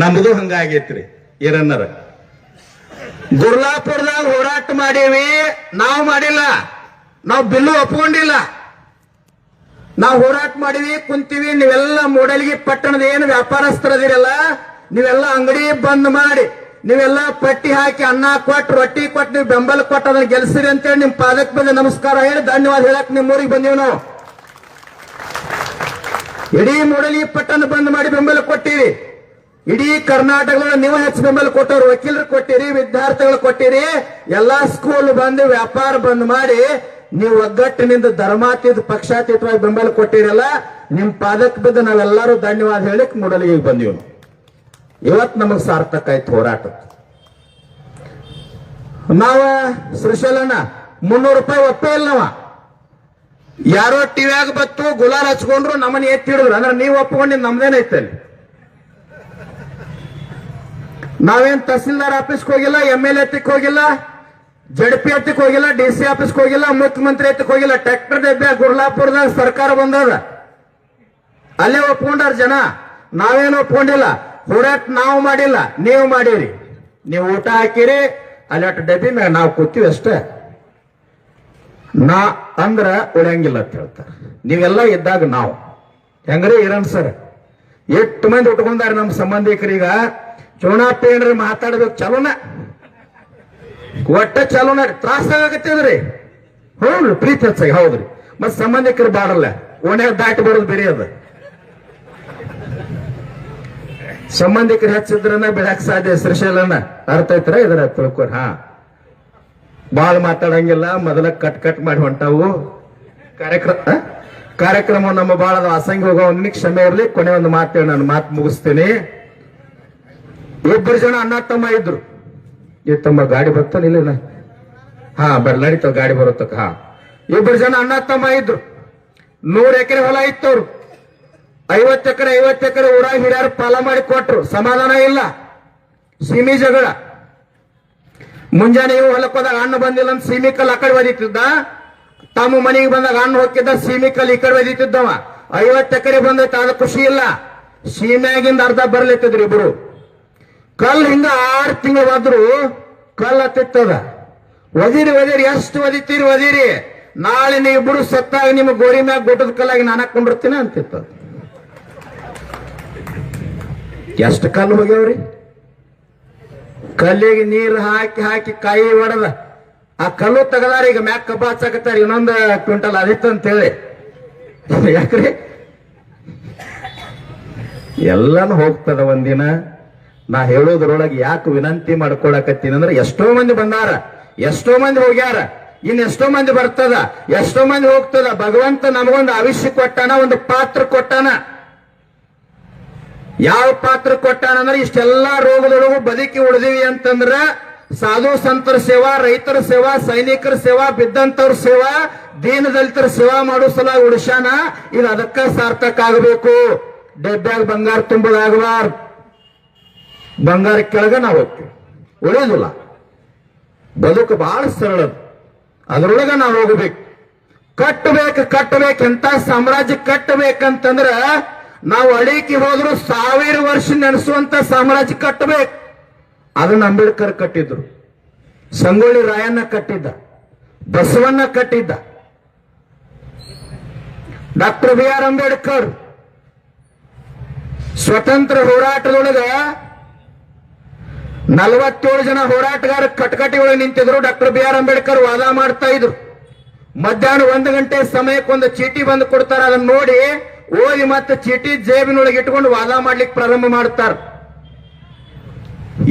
ನಮ್ದು ಹಂಗಾಗೈತ್ರಿ. ಏನನ್ನರ ಗುರ್ಲಾಪುರದಾಗ ಹೋರಾಟ ಮಾಡೀವಿ, ನಾವು ಮಾಡಿಲ್ಲ, ನಾವು ಬಿಲ್ಲು ಒಪ್ಕೊಂಡಿಲ್ಲ. ನಾವು ಹೋರಾಟ ಮಾಡಿವಿ, ಕುಂತೀವಿ. ನೀವೆಲ್ಲ ಮೂಡಲಗಿ ಪಟ್ಟಣದ ಏನು ವ್ಯಾಪಾರಸ್ಥರದಿರಲ್ಲ, ನೀವೆಲ್ಲ ಅಂಗಡಿ ಬಂದ್ ಮಾಡಿ, ನೀವೆಲ್ಲ ಪಟ್ಟಿ ಹಾಕಿ ಅನ್ನ ಕೊಟ್ಟು ರೊಟ್ಟಿ ಕೊಟ್ಟು ನೀವು ಬೆಂಬಲ ಕೊಟ್ಟು ಅದನ್ನ ಗೆಲ್ಸಿರಿ ಅಂತೇಳಿ ನಿಮ್ ಪಾದಕ್ಕೆ ಬಂದು ನಮಸ್ಕಾರ ಹೇಳಿ ಧನ್ಯವಾದ ಹೇಳಕ್ ನಿಮ್ ಊರಿಗೆ ಬಂದೀವಿ ನಾವು. ಇಡೀ ಮೂಡಲಗಿ ಪಟ್ಟಣ ಬಂದ್ ಮಾಡಿ ಬೆಂಬಲ ಕೊಟ್ಟಿರಿ. ಇಡೀ ಕರ್ನಾಟಕದ ನೀವು ಹೆಚ್ಚು ಬೆಂಬಲ ಕೊಟ್ಟವ್ರು, ವಕೀಲರು ಕೊಟ್ಟಿರಿ, ವಿದ್ಯಾರ್ಥಿಗಳು ಕೊಟ್ಟಿರಿ, ಎಲ್ಲಾ ಸ್ಕೂಲ್ ಬಂದು ವ್ಯಾಪಾರ ಬಂದ್ ಮಾಡಿ ನೀವು ಒಗ್ಗಟ್ಟಿನಿಂದ ಧರ್ಮಾತೀತ ಪಕ್ಷಾತೀತವಾಗಿ ಬೆಂಬಲ ಕೊಟ್ಟಿರಲ್ಲ, ನಿಮ್ ಪಾದಕ್ಕೆ ಬಿದ್ದು ನಾವೆಲ್ಲರೂ ಧನ್ಯವಾದ ಹೇಳಿಕ್ ಮೂಡಲಿಗೆ ಬಂದೀವಿ. ಇವತ್ತು ನಮಗ್ ಸಾರ್ಥಕ ಆಯ್ತು ಹೋರಾಟ. ನಾವ ಶ್ರೀಶೈಲಣ್ಣ 300 ರೂಪಾಯಿ ಒಪ್ಪೇ ಇಲ್ಲ. ನಾವ ಯಾರೋ ಟಿವಿಯಾಗ ಬತ್ತು ಗುಲಾಲ್ ಹಚ್ಕೊಂಡ್ರು ನಮ್ಮನ್ನ ಎತ್ತಿಡಿದ್ರು, ಅಂದ್ರೆ ನೀವು ಒಪ್ಕೊಂಡಿದ್ ನಮ್ದೇನೈತೆ ಅಲ್ಲಿ. ನಾವೇನ್ ತಹಸೀಲ್ದಾರ್ ಆಫೀಸ್ಗೆ ಹೋಗಿಲ್ಲ, MLA ಹತ್ತಿಕ್ ಹೋಗಿಲ್ಲ, JDP ಹತ್ತಿಕ್ ಹೋಗಿಲ್ಲ, DC ಆಫೀಸ್ಗೆ ಹೋಗಿಲ್ಲ, ಮುಖ್ಯಮಂತ್ರಿ ಹತ್ತಿಕ್ ಹೋಗಿಲ್ಲ. ಟ್ರ್ಯಾಕ್ಟರ್ ಡಬ್ಬೆ ಗುರ್ಲಾಪುರದಾಗ ಸರ್ಕಾರ ಬಂದದ, ಅಲ್ಲೇ ಒಪ್ಕೊಂಡಾರ ಜನ. ನಾವೇನು ಒಪ್ಕೊಂಡಿಲ್ಲ. ಹೋರಾಟ ನಾವು ಮಾಡಿಲ್ಲ, ನೀವು ಮಾಡಿರಿ. ನೀವು ಊಟ ಹಾಕಿರಿ, ಅಲ್ಲಿ ಡಬ್ಬಿ ಮ್ಯಾಗ ನಾವು ಕೂತೀವಿ ಅಷ್ಟೇ. ನಾ ಅಂದ್ರ ಉಳಿಯಂಗಿಲ್ಲ ಅಂತ ಹೇಳ್ತಾರೆ. ನೀವೆಲ್ಲ ಇದ್ದಾಗ ನಾವು ಹೆಂಗ್ರಿ ಇರನ್ ಸರ್, ಎಷ್ಟು ಮಂದಿ ಉಟ್ಕೊಂಡಾರ ನಮ್ಮ ಸಂಬಂಧಿಕರೀಗ. ಚೋಣಪ್ಪ ಏನ್ರಿ ಮಾತಾಡ್ಬೇಕು ಚಲೋನ, ಒಟ್ಟ ಚಲೋನ, ತ್ರಾಸ ಆಗತ್ತದ್ರಿ. ಹೌದ್ರಿ, ಪ್ರೀತಿ ಹೆಚ್ಚಾಗಿ ಹೌದ್ರಿ. ಮತ್ ಸಂಬಂಧಿಕರು ಬಾಡಲ್ಲ, ಓಣ್ಯಾಗ ದಾಟಿ ಬರೋದು ಬೇರೆ ಅದ. ಸಂಬಂಧಿಕರು ಹೆಚ್ಚಿದ್ರನ್ನ ಬಿಡಕ್ ಸಾಧ್ಯ. ಶ್ರೀಶೈಲನ ಅರ್ಥ ಐತ್ರ ಇದರ ತಿಳ್ಕೊರ್. ಹಾ, ಬಾಳ್ ಮಾತಾಡಂಗಿಲ್ಲ, ಮೊದಲ ಕಟ್ ಮಾಡಿ ಹೊಂಟಾವು ಕಾರ್ಯಕ್ರಮ. ನಮ್ಮ ಬಾಳದ ಅಸಂಖ್ಯ ಹೋಗೋವನಿಗೆ ಕ್ಷಮೆ ಇರಲಿ. ಕೊನೆ ಒಂದು ಮಾತು ನಾನು ಮಾತು ಮುಗಿಸ್ತೀನಿ. ಇಬ್ಬರು ಜನ ಅಣ್ಣ ತಮ್ಮ ಇದ್ರು. ಈ ತಮ್ಮ ಗಾಡಿ ಬರ್ತಾನಿಲ್ಲ? ಹಾ, ನಡೀತಾವ ಗಾಡಿ ಬರುತ್ತಕ್ಕ. ಹಾ, ಇಬ್ಬರು ಜನ ಅಣ್ಣ ತಮ್ಮ ಇದ್ರು. 100 ಎಕರೆ ಹೊಲ ಇತ್ತವ್ರು. 50 ಎಕರೆ ಊರಾಗ ಹಿರಿಯರು ಪಾಲ ಮಾಡಿ ಕೊಟ್ರು. ಸಮಾಧಾನ ಇಲ್ಲ, ಸೀಮಿ ಜಗಳ. ಮುಂಜಾನೆ ಇವು ಹೊಲಕ್ಕೆ ಹೋದಾಗ ಹಣ್ಣು ಬಂದಿಲ್ಲ ಅಂತ ಸೀಮಿಕಲ್ ಆ ಕಡೆ ಒದಿತಿದ್ದ. ತಮ್ಮ ಮನೆಗೆ ಬಂದಾಗ ಹಣ್ಣು ಹೋಗಿದ್ದ, ಸೀಮಿಕಲ್ ಈ ಕಡೆ ಒದಿತಿದ್ದವ. 50 ಎಕರೆ ಬಂದೈತೆ, ಅದ ಖುಷಿ ಇಲ್ಲ. ಸೀಮ್ಯಾಗಿಂದ ಅರ್ಧ ಬರ್ಲಿತ್ತಿದ್ರು ಇಬ್ರು. ಕಲ್ ಹಿಂಗ 6 ತಿಂಗಳು ಹೋದ್ರು ಕಲ್ ಹತ್ತಿತ್ತದ. ಒದಿರಿ ಎಷ್ಟು ಒದಿತೀರಿ ಒದಿರಿ, ನಾಳೆ ನೀವು ಇಬ್ರು ಸತ್ತಾಗ ನಿಮ್ಮ ಗೋರಿ ಮ್ಯಾಗ ಗುಡ್ಡದ ಕಲ್ಲಾಗಿ ನಾನು ಹಾಕೊಂಡಿರ್ತೀನಿ ಅಂತಿತ್ತು. ಎಷ್ಟು ಕಲ್ಲು ಹೋಗ್ಯಾವ್ರಿ. ಕಲ್ಲಿಗೆ ನೀರು ಹಾಕಿ ಕಾಯಿ ಹೊಡೆದ ಆ ಕಲ್ಲು ತೆಗದಾರ. ಈಗ ಮ್ಯಾಕ್ ಕಬ್ಬ ಹಚ್ಚಾಕತ್ತಾರ, ಇನ್ನೊಂದು ಕ್ವಿಂಟಲ್ ಅದಿತ್ತು ಅಂತ ಹೇಳಿ. ಯಾಕ್ರಿ, ಎಲ್ಲಾನು ಹೋಗ್ತದ ಒಂದಿನ. ನಾ ಹೇಳೋದ್ರೊಳಗೆ ಯಾಕೆ ವಿನಂತಿ ಮಾಡ್ಕೊಳಕತ್ತೀನಿ ಅಂದ್ರೆ, ಎಷ್ಟೋ ಮಂದಿ ಬಂದಾರ, ಎಷ್ಟೋ ಮಂದಿ ಹೋಗ್ಯಾರ, ಇನ್ ಎಷ್ಟೋ ಮಂದಿ ಬರ್ತದ, ಎಷ್ಟೋ ಮಂದಿ ಹೋಗ್ತದ. ಭಗವಂತ ನಮಗೊಂದು ಆವಿಷ್ಯ ಕೊಟ್ಟಾನ, ಒಂದು ಪಾತ್ರ ಕೊಟ್ಟಾನ. ಯಾವ ಪಾತ್ರ ಕೊಟ್ಟಾನಂದ್ರೆ, ಇಷ್ಟೆಲ್ಲಾ ರೋಗದೊಳಗೂ ಬದುಕಿ ಉಳಿದಿವಿ ಅಂತಂದ್ರ ಸಾಧು ಸಂತರ ಸೇವಾ, ರೈತರ ಸೇವಾ, ಸೈನಿಕರ ಸೇವಾ, ಬಿದ್ದಂತವ್ರ ಸೇವಾ, ದೀನ ದಲಿತರ ಸೇವಾ ಮಾಡೋ ಸಲ ಉಳಿಸ್ಯಾನ. ಇದು ಅದಕ್ಕ ಸಾರ್ಥಕ ಆಗಬೇಕು. ಡಬ್ಬ್ಯಾಗ ಬಂಗಾರ ತುಂಬೋದಾಗಬಾರ್ದು. ಬಂಗಾರ ಕೆಳಗ ನಾವು ಹೋಗ್ತೀವಿ, ಉಳಿಯೋದಿಲ್ಲ. ಬದುಕು ಬಹಳ ಸರಳ, ಅದ್ರೊಳಗ ನಾವು ಹೋಗ್ಬೇಕು. ಕಟ್ಟಬೇಕು. ಎಂತ ಸಾಮ್ರಾಜ್ಯ ಕಟ್ಟಬೇಕಂತಂದ್ರ ನಾವು ಅಡಿಕೆ ಹೋದ್ರು 1000 ವರ್ಷ ನೆನೆಸುವಂತ ಸಾಮ್ರಾಜ್ಯ ಕಟ್ಟಬೇಕು. ಅದನ್ನ ಅಂಬೇಡ್ಕರ್ ಕಟ್ಟಿದ್ರು, ಸಂಗೊಳ್ಳಿ ರಾಯಣ್ಣ ಕಟ್ಟಿದ್ದ, ಬಸವಣ್ಣ ಕಟ್ಟಿದ್ದ, ಡಾಕ್ಟರ್ BR ಅಂಬೇಡ್ಕರ್. ಸ್ವತಂತ್ರ ಹೋರಾಟದೊಳಗ 47 ಜನ ಹೋರಾಟಗಾರ ಕಟಕಟಿ ಒಳಗೆ ನಿಂತಿದ್ರು. ಡಾಕ್ಟರ್ BR ಅಂಬೇಡ್ಕರ್ ವಾದ ಮಾಡ್ತಾ ಇದ್ರು. ಮಧ್ಯಾಹ್ನ 1 ಗಂಟೆ ಸಮಯಕ್ಕೆ ಒಂದು ಚೀಟಿ ಬಂದು ಕೊಡ್ತಾರ. ಅದನ್ನ ನೋಡಿ ಓದಿ ಮತ್ತೆ ಚೀಟಿ ಜೇಬಿನೊಳಗೆ ಇಟ್ಕೊಂಡು ವಾದ ಮಾಡ್ಲಿಕ್ಕೆ ಪ್ರಾರಂಭ ಮಾಡ್ತಾರ.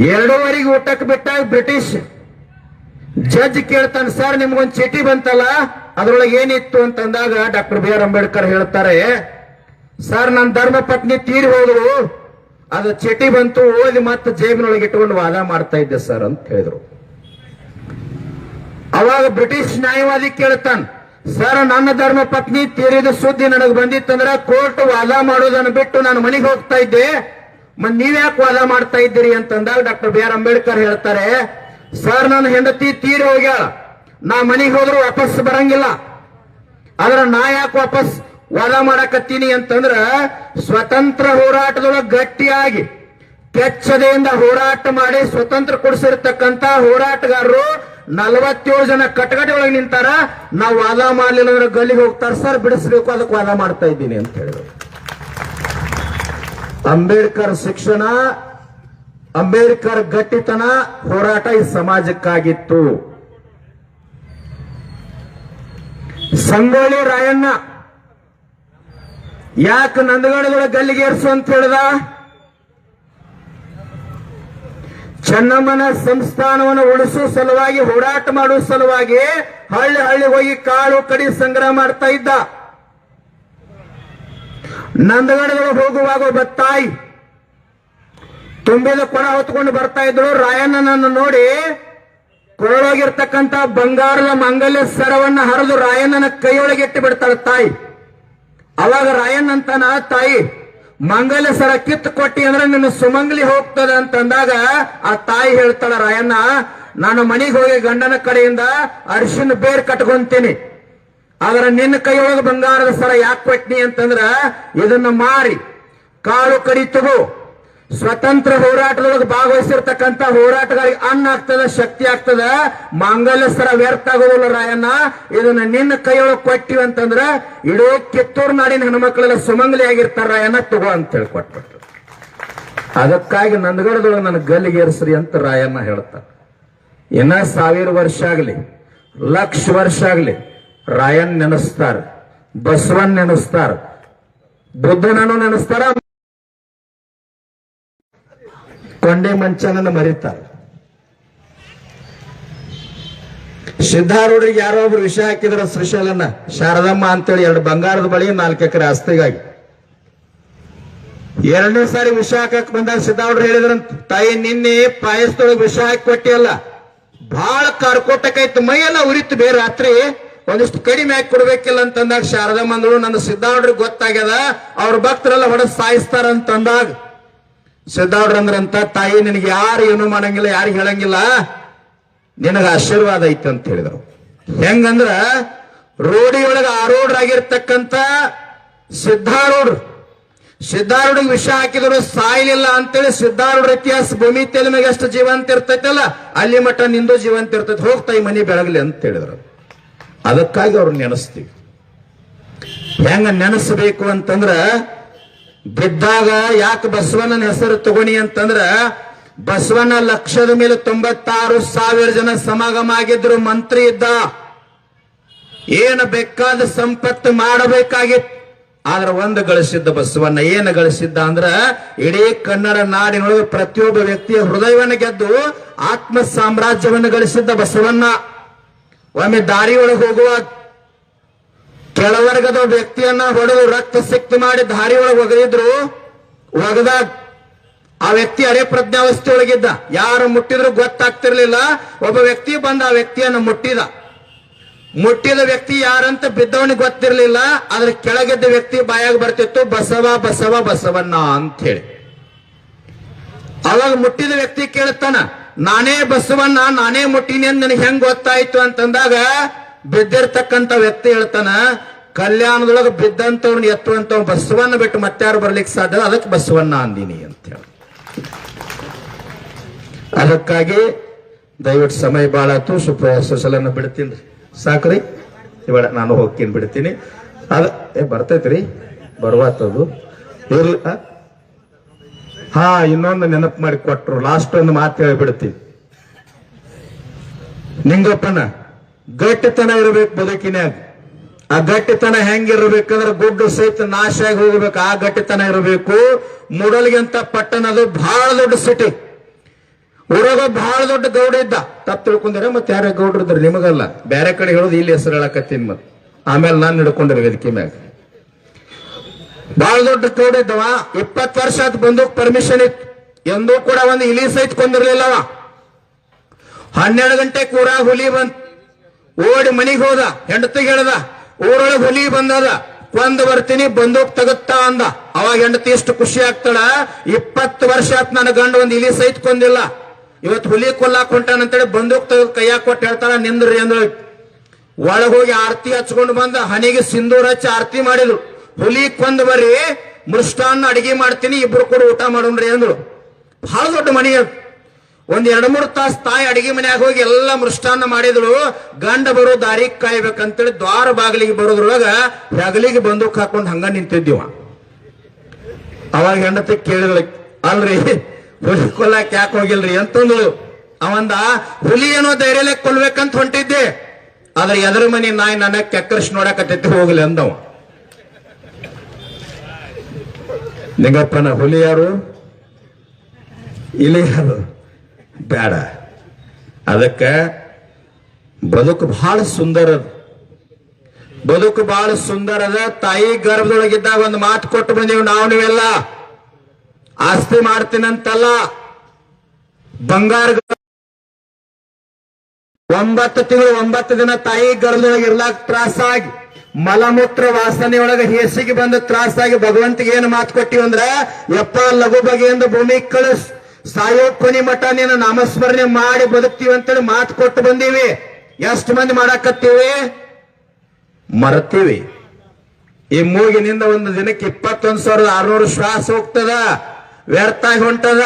2:15 ಊಟಕ್ಕೆ ಬಿಟ್ಟಾಗ ಬ್ರಿಟಿಷ್ ಜಡ್ಜ್ ಕೇಳ್ತಾನೆ, ಸರ್ ನಿಮ್ಗೊಂದು ಚೀಟಿ ಬಂತಲ್ಲ, ಅದ್ರೊಳಗೆ ಏನಿತ್ತು ಅಂತಂದಾಗ ಡಾಕ್ಟರ್ BR ಅಂಬೇಡ್ಕರ್ ಹೇಳ್ತಾರೆ, ಸರ್ ನನ್ನ ಧರ್ಮ ಪತ್ನಿ ತೀರಿ ಹೋದ್ರು, ಅದು ಚೀಟಿ ಬಂತು, ಓದಿ ಮತ್ತೆ ಜೇಬಿನೊಳಗೆ ಇಟ್ಕೊಂಡು ವಾದ ಮಾಡ್ತಾ ಇದ್ದೆ ಸರ್ ಅಂತ ಹೇಳಿದ್ರು. ಅವಾಗ ಬ್ರಿಟಿಷ್ ನ್ಯಾಯವಾದಿ ಕೇಳ್ತಾನೆ, ಸರ್ ನನ್ನ ಧರ್ಮ ಪತ್ನಿ ತೀರಿದ ಸುದ್ದಿ ನನಗೆ ಬಂದಿತ್ತಂದ್ರ ಕೋರ್ಟ್ ವಾದ ಮಾಡೋದನ್ನು ಬಿಟ್ಟು ನಾನು ಮನೆಗೆ ಹೋಗ್ತಾ ಇದ್ದೆ, ಮತ್ ನೀವ್ಯಾಕೆ ವಾದ ಮಾಡ್ತಾ ಇದ್ದೀರಿ ಅಂತಂದಾಗ ಡಾಕ್ಟರ್ BR ಅಂಬೇಡ್ಕರ್ ಹೇಳ್ತಾರೆ, ಸರ್ ನನ್ನ ಹೆಂಡತಿ ತೀರಿ ಹೋಗ್ಯಾಳ, ನಾ ಮನೆಗೆ ಹೋದ್ರು ವಾಪಸ್ ಬರಂಗಿಲ್ಲ, ಆದ್ರೆ ನಾ ಯಾಕೆ ವಾಪಸ್ ವಾದ ಮಾಡಕತ್ತೀನಿ ಅಂತಂದ್ರ, ಸ್ವತಂತ್ರ ಹೋರಾಟದೊಳಗೆ ಗಟ್ಟಿಯಾಗಿ ಕೆಚ್ಚದೆಯಿಂದ ಹೋರಾಟ ಮಾಡಿ ಸ್ವತಂತ್ರ ಕೊಡಿಸಿರ್ತಕ್ಕಂತ ಹೋರಾಟಗಾರರು 47 ಜನ ಕಟಕಟಿ ಒಳಗೆ ನಿಂತಾರ. ನಾವು ವಾದ ಮಾಡ್ಲಿಲ್ಲ ಅಂದ್ರೆ ಗಲ್ಲಿಗೆ ಹೋಗ್ತಾರ, ಸರ್ ಬಿಡಿಸ್ಬೇಕು, ಅದಕ್ಕೆ ವಾದ ಮಾಡ್ತಾ ಇದ್ದೀನಿ ಅಂತ ಹೇಳಿದ್ರು. ಅಂಬೇಡ್ಕರ್ ಶಿಕ್ಷಣ, ಅಂಬೇಡ್ಕರ್ ಗಟ್ಟಿತನ, ಹೋರಾಟ ಈ ಸಮಾಜಕ್ಕಾಗಿತ್ತು. ಸಂಗೊಳ್ಳಿ ರಾಯಣ್ಣ ಯಾಕೆ ನಂದಗಡದೊಳಗೆ ಗಲ್ಲಿಗೆ ಏರ್ಸು ಅಂತ ಹೇಳ್ದ? ಚೆನ್ನಮ್ಮನ ಸಂಸ್ಥಾನವನ್ನು ಉಳಿಸುವ ಸಲುವಾಗಿ, ಹೋರಾಟ ಮಾಡುವ ಸಲುವಾಗಿ ಹಳ್ಳಿ ಹೋಗಿ ಕಾಳು ಕಡಿ ಸಂಗ್ರಹ ಮಾಡ್ತಾ ಇದ್ದ. ನಂದಗಡದೊಳಗೆ ಹೋಗುವಾಗ ಒಬ್ಬ ತಾಯಿ ತುಂಬಿದ ಕೊಡ ಹೊತ್ಕೊಂಡು ಬರ್ತಾ ಇದ್ರು. ರಾಯಣ್ಣನನ್ನು ನೋಡಿ ಕೊರಳೋಗಿರ್ತಕ್ಕಂಥ ಬಂಗಾರದ ಮಂಗಲ್ಯ ಸರವನ್ನ ಹರಿದು ರಾಯಣ್ಣನ ಕೈಯೊಳಗೆ ಇಟ್ಟು ಬಿಡ್ತಾಳೆ ತಾಯಿ. ಅವಾಗ ರಾಯಣ್ಣ ಅಂತಾನ, ತಾಯಿ ಮಂಗಲ್ಯ ಸರ ಕಿತ್ತು ಕೊಟ್ಟಿ ಅಂದ್ರೆ ನಿನ್ನ ಸುಮಂಗಲಿ ಹೋಗ್ತದೆ ಅಂತಂದಾಗ ಆ ತಾಯಿ ಹೇಳ್ತಾಳ, ರಾಯಣ್ಣ ನಾನು ಮನೆಗೆ ಹೋಗಿ ಗಂಡನ ಕಡೆಯಿಂದ ಅರಿಶಿನ ಬೇರ್ ಕಟ್ಕೊಂತೀನಿ, ಆದ್ರೆ ನಿನ್ನ ಕೈಯೊಳಗೆ ಬಂಗಾರದ ಸರ ಯಾಕೆ ಕೊಟ್ನಿ ಅಂತಂದ್ರ, ಇದನ್ನ ಮಾರಿ ಕಾಳು ಕಡಿ ತಗೋ, ಸ್ವತಂತ್ರ ಹೋರಾಟದೊಳಗೆ ಭಾಗವಹಿಸಿರ್ತಕ್ಕಂಥ ಹೋರಾಟಗಾರಿಗೆ ಅನ್ನ ಆಗ್ತದ, ಶಕ್ತಿ ಆಗ್ತದ, ಮಾಂಗಲ್ಯ ಸರ ವ್ಯರ್ಥ ಆಗೋದಿಲ್ಲ ರಾಯಣ್ಣ. ಇದನ್ನ ನಿನ್ನ ಕೈಯೊಳಗೆ ಕೊಟ್ಟಿವಿ ಅಂತಂದ್ರ ಇಡೀ ಕಿತ್ತೂರು ನಾಡಿನ ಹೆಣ್ಮಕ್ಳೆಲ್ಲ ಸುಮಂಗಲಿ ಆಗಿರ್ತಾರ ರಾಯಣ್ಣ, ತಗೋ ಅಂತ ಹೇಳಿ ಕೊಟ್ಬಿಟ್ರು. ಅದಕ್ಕಾಗಿ ನಂದಗಡದೊಳಗೆ ನನ್ನ ಗಲ್ಲಿಗೇರಿಸ್ರಿ ಅಂತ ರಾಯಣ್ಣ ಹೇಳ್ತಾರೆ. ಇನ್ನ 1000 ವರ್ಷ ಆಗ್ಲಿ, ಲಕ್ಷ ವರ್ಷ ಆಗ್ಲಿ ರಾಯನ್ ನೆನೆಸ್ತಾರ, ಬಸವನ್ ನೆನೆಸ್ತಾರ, ಬುದ್ಧನನ್ನು ನೆನೆಸ್ತಾರ, ಕೊಂಡೆ ಮಂಚನನ್ನ ಮರಿತಾರ. ಸಿದ್ಧಾರೂಢರಿಗೆ ಯಾರೋ ಒಬ್ರು ವಿಷಯ ಹಾಕಿದ್ರ ಶ್ರೀಶೈಲನ್ನ, ಶಾರದಮ್ಮ ಅಂತೇಳಿ 2 ಬಂಗಾರದ ಬಳಿ 4 ಎಕರೆ ಆಸ್ತಿಗಾಗಿ. 2ನೇ ಸಾರಿ ವಿಷ ಹಾಕಕ್ ಬಂದಾಗ ಸಿದ್ಧಾರೂಢರು ಹೇಳಿದ್ರಂತ, ತಾಯಿ ನಿನ್ನೆ ಪಾಯಸದೊಳಗೆ ವಿಷ ಹಾಕಿ ಕೊಟ್ಟಿಯಲ್ಲ, ಬಹಳ ಕಾರ್ಕೋಟಕೈತು, ಮೈಯೆಲ್ಲ ಉರಿತು ಬೇರೆ ರಾತ್ರಿ, ಒಂದಿಷ್ಟು ಕಡಿಮೆ ಹಾಕಿ ಕೊಡ್ಬೇಕಿಲ್ಲ ಅಂತಂದಾಗ ಶಾರದಮ್ಮ ಅಂದಳು, ನನ್ನ ಸಿದ್ಧಾರೂಢರಿಗೆ ಗೊತ್ತಾಗ್ಯದ ಅವ್ರ ಭಕ್ತರೆಲ್ಲ ಹೊಡೆದ್ ಸಾಯಿಸ್ತಾರ ಅಂತಂದಾಗ ಸಿದ್ಧಾರೂಢರು ಅಂದ್ರಂತ, ತಾಯಿ ನಿನಗೆ ಯಾರು ಏನು ಮಾಡಂಗಿಲ್ಲ, ಯಾರಿಗೆ ಹೇಳಂಗಿಲ್ಲ, ನಿನಗ ಆಶೀರ್ವಾದ ಐತೆ ಅಂತ ಹೇಳಿದ್ರು. ಹೆಂಗಂದ್ರ ರೂಢಿಯೊಳಗ ಆರೂಢರಾಗಿರ್ತಕ್ಕಂಥ ಸಿದ್ಧಾರೂಢಿಗೆ ವಿಷ ಹಾಕಿದ್ರು ಸಾಯ್ಲಿಲ್ಲ ಅಂತೇಳಿ ಸಿದ್ಧಾರೂಢರ ಇತಿಹಾಸ ಭೂಮಿ ತೆಲುಮಿಗೆ ಎಷ್ಟು ಜೀವಂತ ಇರ್ತೈತಲ್ಲ ಅಲ್ಲಿ ಮಠ ನಿಂದು ಜೀವಂತ ಇರ್ತೈತಿ, ಹೋಗ್ತಾ ಈ ಮನಿ ಬೆಳಗ್ಲಿ ಅಂತ ಹೇಳಿದ್ರು. ಅದಕ್ಕಾಗಿ ಅವ್ರು ನೆನೆಸ್ತೀವಿ. ಹೆಂಗ ನೆನೆಸಬೇಕು ಅಂತಂದ್ರ, ಬಿದ್ದಾಗ ಯಾಕೆ ಬಸವಣ್ಣನ ಹೆಸರು ತಗೋಣಿ ಅಂತಂದ್ರ, ಬಸವಣ್ಣ ಲಕ್ಷದ ಮೇಲೆ 96,000 ಜನ ಸಮಾಗಮ ಆಗಿದ್ರು, ಮಂತ್ರಿ ಇದ್ದ, ಏನು ಬೇಕಾದ ಸಂಪತ್ತು ಮಾಡಬೇಕಾಗಿತ್ತು. ಆದ್ರೆ ಒಂದು ಗಳಿಸಿದ್ದ ಬಸವಣ್ಣ, ಏನು ಗಳಿಸಿದ್ದ ಅಂದ್ರ ಇಡೀ ಕನ್ನಡ ನಾಡಿನೊಳಗೆ ಪ್ರತಿಯೊಬ್ಬ ವ್ಯಕ್ತಿಯ ಹೃದಯವನ್ನು ಗೆದ್ದು ಆತ್ಮ ಸಾಮ್ರಾಜ್ಯವನ್ನು ಗಳಿಸಿದ್ದ ಬಸವಣ್ಣ. ಒಮ್ಮೆ ದಾರಿಯೊಳಗೆ ಹೋಗುವಾಗ ಕೆಳವರ್ಗದ ವ್ಯಕ್ತಿಯನ್ನ ಹೊಡೆದು ರಕ್ತ ಸಿಕ್ತ ಮಾಡಿ ದಾರಿಯೊಳಗೆ ಒಗದಾಗ ಆ ವ್ಯಕ್ತಿ ಅರೆ ಪ್ರಜ್ಞಾವಸ್ಥೆ ಒಳಗಿದ್ದ, ಯಾರು ಮುಟ್ಟಿದ್ರು ಗೊತ್ತಾಗ್ತಿರ್ಲಿಲ್ಲ. ಒಬ್ಬ ವ್ಯಕ್ತಿ ಬಂದ ಆ ವ್ಯಕ್ತಿಯನ್ನು ಮುಟ್ಟಿದ ವ್ಯಕ್ತಿ ಯಾರಂತ ಬಿದ್ದವನಿಗೆ ಗೊತ್ತಿರಲಿಲ್ಲ. ಅದ್ರ ಕೆಳಗಿದ್ದ ವ್ಯಕ್ತಿ ಬಾಯಾಗ ಬರ್ತಿತ್ತು, ಬಸವ ಬಸವ ಬಸವಣ್ಣ ಅಂತ ಹೇಳಿ. ಅವಾಗ ಮುಟ್ಟಿದ ವ್ಯಕ್ತಿ ಕೇಳ್ತಾನ, ನಾನೇ ಬಸವಣ್ಣ, ನಾನೇ ಮುಟ್ಟಿನಿ ಅಂತ ನನಗೆ ಹೆಂಗ್ ಗೊತ್ತಾಯ್ತು ಅಂತಂದಾಗ ಬಿದ್ದಿರ್ತಕ್ಕಂಥ ವ್ಯಕ್ತಿ ಹೇಳ್ತಾನ, ಕಲ್ಯಾಣದೊಳಗೆ ಬಿದ್ದಂತವ್ರನ್ನ ಎತ್ತುವಂತ ಬಸವಣ್ಣ ಬಿಟ್ಟು ಮತ್ತಾರು ಬರ್ಲಿಕ್ಕೆ ಸಾಧ್ಯ, ಅದಕ್ಕೆ ಬಸವಣ್ಣ ಅಂದಿನಿ ಅಂತ ಹೇಳಿ. ಅದಕ್ಕಾಗಿ ದಯವಿಟ್ಟು ಸಮಯ ಬಾಳ ಆಯ್ತು, ಸುಸಲನ್ನ ಬಿಡ್ತೀನಿ ಸಾಕ್ರಿ, ಇವಾಗ ನಾನು ಹೋಗ್ತೀನಿ ಬಿಡ್ತೀನಿ. ಅದ ಬರ್ತೈತ್ರಿ, ಬರುವತ್ತದು ಇರ್ಲಿ. ಹಾ, ಇನ್ನೊಂದು ನೆನಪು ಮಾಡಿ ಕೊಟ್ರು, ಲಾಸ್ಟ್ ಒಂದು ಮಾತು ಹೇಳಿಬಿಡ್ತೀನಿ. ನಿಂಗಪ್ಪನ ಗಟ್ಟಿತನ ಇರಬೇಕು ಬದುಕಿನ್ಯಾಗ. ಆ ಗಟ್ಟಿತನ ಹೆಂಗಿರ್ಬೇಕಂದ್ರೆ ಗುಡ್ಡು ಸಹಿತ ನಾಶ ಆಗಿ ಹೋಗ್ಬೇಕು, ಆ ಗಟ್ಟಿತನ ಇರಬೇಕು. ಮೂಡಲ್ಗಿಂತ ಪಟ್ಟಣ ಅದು ಬಹಳ ದೊಡ್ಡ ಸಿಟಿ. ಊರಾಗ ಬಹಳ ದೊಡ್ಡ ಗೌಡ ಇದ್ದ, ತಪ್ಪು ತಿಳ್ಕೊಂಡಿರ ಮತ್ತೆ ಯಾರ ಗೌಡ್ರು ಇದ್ರು, ನಿಮಗಲ್ಲ, ಬೇರೆ ಕಡೆ ಹೇಳೋದು, ಇಲ್ಲಿ ಹೆಸರು ಹೇಳಕತ್ತೀನಿ ಮತ್ತೆ. ಆಮೇಲೆ ನಾನು ಹಿಡ್ಕೊಂಡಿರ ವೇದಿಕೆ ಮ್ಯಾಗ. ಬಹಳ ದೊಡ್ಡ ಗೌಡ ಇದ್ದವ, 20 ವರ್ಷ ಆಯ್ತು ಬಂದೂಕ್ ಪರ್ಮಿಷನ್ ಇತ್ತು, ಎಂದೂ ಕೂಡ ಒಂದು ಇಲಿ ಸಹಿತ ಕೊಂದಿರ್ಲಿಲ್ಲವ. 12 ಗಂಟೆಗೆ ಊರಾಗ ಹುಲಿ ಬಂತ, ಓಡಿ ಮನಿಗೆ ಹೋದ, ಹೆಂಡತಿಗೆ ಹೇಳ್ದ, ಊರೊಳಗೆ ಹುಲಿ ಬಂದದ, ಕೊಂದು ಬರ್ತೀನಿ, ಬಂದೂಕ್ ತಗುತ್ತಾ ಅಂದ. ಅವಾಗ ಹೆಂಡತಿ ಎಷ್ಟು ಖುಷಿ ಆಗ್ತಾಳ, 20 ವರ್ಷ ಆತ್ ನನ್ನ ಗಂಡ ಒಂದು ಇಲಿ ಸಹಿತ ಕೊಂದಿಲ್ಲ, ಇವತ್ತು ಹುಲಿ ಕೊಲ್ಲಾಕ್ ಹೊಂಟಾನಂತೇಳಿ ಬಂದೂಕ್ ತೆಗೆದು ಕೈಯಾಗ ಕೊಟ್ಟು ಹೇಳ್ತಾಳ, ನಿಂದ್ರಿ ಅಂದ್ರ. ಒಳಗೆ ಹೋಗಿ ಆರತಿ ಹಚ್ಕೊಂಡು ಬಂದ, ಹನಿಗೆ ಸಿಂಧೂರ್ ಹಚ್ಚಿ ಆರತಿ ಮಾಡಿದ್ರು. ಹುಲಿ ಕೊಂದು ಬರ್ರಿ, ಮೃಷ್ಟಾನ್ನ ಅಡಿಗೆ ಮಾಡ್ತೀನಿ, ಇಬ್ರು ಕೂಡ ಊಟ ಮಾಡೋಣ್ರಿ ಅಂದ್ರು. ಬಹಳ ದೊಡ್ಡ ಮನೆ, ಒಂದ್ 2-3 ತಾಸು ತಾಯಿ ಅಡಿಗೆ ಮನ್ಯಾಗ ಹೋಗಿ ಎಲ್ಲ ಮೃಷ್ಟಾನ್ನ ಮಾಡಿದ್ರು. ಗಂಡ ಬರೋ ದಾರಿ ಕಾಯ್ಬೇಕಂತೇಳಿ ದ್ವಾರ ಬಾಗಿಲಿಗೆ ಬರೋದ್ರೊಳಗ ಹೆಗಲಿಗೆ ಬಂದೂಕ್ ಹಾಕೊಂಡು ಹಂಗ ನಿಂತಿದ್ದೀವ. ಅವಾಗ ಹೆಂಡತಿ ಕೇಳಿದ್ಳ, ಅಲ್ರಿ ಹುಲಿ ಕೊಲ್ಲಾಕ್ ಯಾಕೆ ಹೋಗಿಲ್ರಿ ಅಂತಂದ್ರು. ಅವಂದ, ಹುಲಿ ಏನೋ ಧೈರ್ಯಲೆ ಕೊಲ್ಬೇಕಂತ ಹೊಂಟಿದ್ದೆ, ಆದ್ರೆ ಎದರ ಮನಿ ನಾಯಿ ನನ್ನ ಕೆಕ್ಕರ್ಸ್ ನೋಡಕತ್ತೈತಿ, ಹೋಗ್ಲಿ ಅಂದವ. ನಿಂಗಪ್ಪನ ಹುಲಿ ಯಾರು, ಇಲಿ ಯಾರು ಬೇಡ. ಅದಕ್ಕ ಬದುಕು ಬಹಳ ಸುಂದರ, ಬದುಕು ಬಹಳ ಸುಂದರ ಅದ. ತಾಯಿ ಗರ್ಭದೊಳಗಿದ್ದಾಗ ಒಂದು ಮಾತು ಕೊಟ್ಟು ಬಂದೀವಿ ನೀವೆಲ್ಲ, ಆಸ್ತಿ ಮಾಡ್ತೀನಂತಲ್ಲ, ಬಂಗಾರ 9 ತಿಂಗಳು 9 ದಿನ ತಾಯಿ ಗರ್ಭದೊಳಗೆ ಇರ್ಲಾಕ್ ತ್ರಾಸಾಗಿ, ಮಲಮೂತ್ರ ವಾಸನೆಯೊಳಗೆ ಹೇಸಿಗೆ ಬಂದ ತ್ರಾಸಾಗಿ ಭಗವಂತಿಗೆ ಏನು ಮಾತು ಕೊಟ್ಟಿವಿ ಅಂದ್ರ, ಯಪ್ಪ ಲಘು ಬಗೆಯಿಂದ ಭೂಮಿ ಕಳಿಸ್, ಸಾಯೋ ಕೊನಿ ಮಠ ನೀನು ನಾಮಸ್ಮರಣೆ ಮಾಡಿ ಬದುಕ್ತೀವಿ ಅಂತೇಳಿ ಮಾತು ಕೊಟ್ಟು ಬಂದೀವಿ. ಎಷ್ಟು ಮಂದಿ ಮಾಡಾಕತ್ತೀವಿ, ಮರತೀವಿ. ಈ ಮೂಗಿನಿಂದ ಒಂದು ದಿನಕ್ಕೆ 21,600 ಶ್ವಾಸ ಹೋಗ್ತದ. ವ್ಯರ್ಥ ಆಗಿ ಹೊಂಟದ.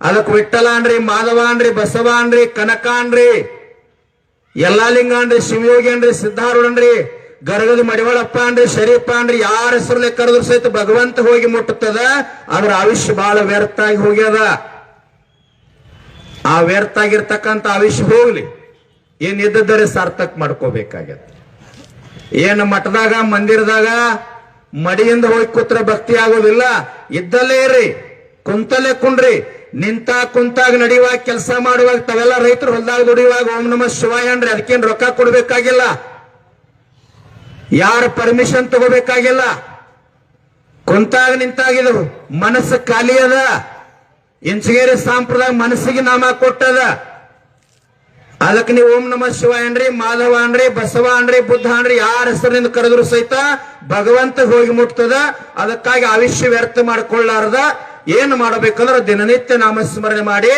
ಅದಕ್ಕೆ ವಿಠಲ ಅನ್ರಿ, ಮಾಧವ ಅನ್ರಿ, ಬಸವ ಅನ್ರಿ, ಕನಕ ಅನ್ರಿ, ಯಲ್ಲಾಲಿಂಗ ಅನ್ರಿ, ಶಿವಯೋಗಿ ಅನ್ರಿ, ಸಿದ್ಧಾರೂಢ ಅನ್ರಿ, ಗರಗದ ಮಡಿವಾಳಪ್ಪ ಅನ್ರಿ, ಶರೀಫ ಅನ್ರಿ, ಯಾರ ಹೆಸರಲ್ಲೇ ಕರೆದ್ರು ಸಹಿತ ಭಗವಂತ ಹೋಗಿ ಮುಟ್ಟುತ್ತದ. ಅದ್ರ ಆಯುಷ್ಯ ಬಹಳ ವ್ಯರ್ಥ ಆಗಿ ಹೋಗ್ಯದ. ಆ ವ್ಯರ್ಥ ಆಗಿರ್ತಕ್ಕಂಥ ಆಯುಷ್ಯ ಹೋಗ್ಲಿ, ಏನಿದ್ದರೆ ಸಾರ್ಥಕ ಮಾಡ್ಕೋಬೇಕಾಗತ್ತೆ. ಏನು ಮಠದಾಗ ಮಂದಿರದಾಗ ಮಡಿಯಿಂದ ಹೋಗಿ ಕೂತ್ರ ಭಕ್ತಿ ಆಗೋದಿಲ್ಲ. ಇದ್ದಲ್ಲೇ ಇರ್ರಿ, ಕುಂತಲ್ಲೇ ಕುಂಡ್ರಿ. ನಿಂತ ಕುಂತಾಗ ನಡೆಯುವಾಗ, ಕೆಲಸ ಮಾಡುವಾಗ, ತಾವೆಲ್ಲ ರೈತರು ಹೊಲದಾಗ ದುಡಿಯುವಾಗ ಓಂ ನಮಃ ಶಿವಾಯ ಅನ್ರಿ. ಅದಕ್ಕೇನು ರೊಕ್ಕ ಕೊಡ್ಬೇಕಾಗಿಲ್ಲ, ಯಾರ ಪರ್ಮಿಷನ್ ತಗೋಬೇಕಾಗಿಲ್ಲ. ಕುಂತಾಗ ನಿಂತಾಗಿದ್ದು ಮನಸ್ಸು ಖಾಲಿ ಅದ. ಇಂಚಗೇರಿ ಸಂಪ್ರದಾಯ ಮನಸ್ಸಿಗೆ ನಾಮ ಕೊಟ್ಟದ. ಅದಕ್ಕೆ ನೀವು ಓಂ ನಮಃ ಶಿವಾಯ ಅನ್ರಿ, ಮಾಧವ ಅನ್ರಿ, ಬಸವ ಅನ್ರಿ, ಬುದ್ಧ ಅನ್ರಿ, ಯಾರ ಹೆಸರಿನಿಂದ ಕರೆದ್ರು ಸಹಿತ ಭಗವಂತ ಹೋಗಿ ಮುಟ್ತದ. ಅದಕ್ಕಾಗಿ ಆಯುಷ್ಯ ವ್ಯರ್ಥ ಮಾಡಿಕೊಳ್ಳಾರ್ದ ಏನು ಮಾಡಬೇಕಂದ್ರೆ ದಿನನಿತ್ಯ ನಾಮಸ್ಮರಣೆ ಮಾಡಿ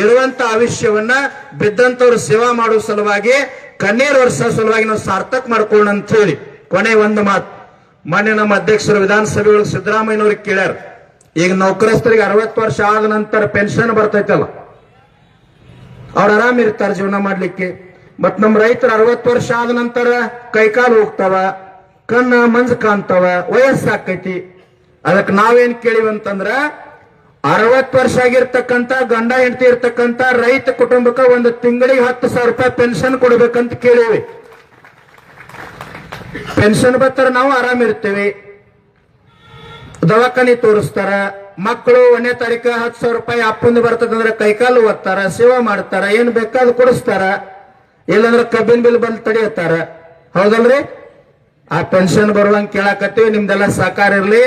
ಇರುವಂತ ಆಯುಷ್ಯವನ್ನ ಬಿದ್ದಂತವ್ರು ಸೇವಾ ಮಾಡುವ ಸಲುವಾಗಿ, ಕಣ್ಣೀರು ವರ್ಷ ಸಲುವಾಗಿ ನಾವು ಸಾರ್ಥಕ ಮಾಡ್ಕೊಳ್ಳೋಣ ಅಂತ ಹೇಳಿ ಕೊನೆ ಒಂದು ಮಾತು. ಮಾನ್ಯ ನಮ್ಮ ಅಧ್ಯಕ್ಷರು ವಿಧಾನಸಭೆಯೊಳಗೆ ಸಿದ್ದರಾಮಯ್ಯನವ್ರಿಗೆ ಕೇಳ್ಯಾರ, ಈಗ ನೌಕರಸ್ಥರಿಗೆ 60 ವರ್ಷ ಆದ ನಂತರ ಪೆನ್ಷನ್ ಬರ್ತೈತಲ್ಲ, ಅವ್ರು ಆರಾಮ್ ಇರ್ತಾರೆ ಜೀವನ ಮಾಡ್ಲಿಕ್ಕೆ. ಮತ್ ನಮ್ಮ ರೈತರು 60 ವರ್ಷ ಆದ ನಂತರ ಕೈಕಾಲು ಹೋಗ್ತಾವ, ಕಣ್ಣ ಮಂಜ್ ಕಾಣ್ತಾವ, ವಯಸ್ಸಾಕೈತಿ. ಅದಕ್ಕೆ ನಾವೇನ್ ಕೇಳಿವಂತಂದ್ರ 60 ವರ್ಷ ಆಗಿರ್ತಕ್ಕಂಥ ಗಂಡ ಹೆಂಡತಿ ಇರ್ತಕ್ಕಂಥ ರೈತ ಕುಟುಂಬಕ್ಕೆ ಒಂದು ತಿಂಗಳಿಗೆ 10,000 ರೂಪಾಯಿ ಪೆನ್ಷನ್ ಕೊಡ್ಬೇಕಂತ ಕೇಳಿವಿ. ಪೆನ್ಷನ್ ಬರ್ತಾರ, ನಾವು ಆರಾಮ್ ಇರ್ತೇವೆ. ದವಾಖಾನಿ ತೋರಿಸ್ತಾರ, ಮಕ್ಕಳು 1ನೇ ತಾರೀಕು 10,000 ರೂಪಾಯಿ ಅಪ್ಪಂದು ಬರ್ತದಂದ್ರೆ ಕೈಕಾಲು ಒತ್ತಾರ, ಸೇವಾ ಮಾಡ್ತಾರ, ಏನ್ ಬೇಕಾದ್ ಕೊಡಿಸ್ತಾರ. ಇಲ್ಲಾಂದ್ರೆ ಕಬ್ಬಿನ ಬಿಲ್ ಬಂದ್ ತಡೆಯತ್ತಾರ. ಹೌದಲ್ರಿ? ಆ ಪೆನ್ಷನ್ ಬರುವಂಗ್ ಕೇಳಾಕತ್ತೀವಿ. ನಿಮ್ದೆಲ್ಲ ಸಹಕಾರ ಇರ್ಲಿ.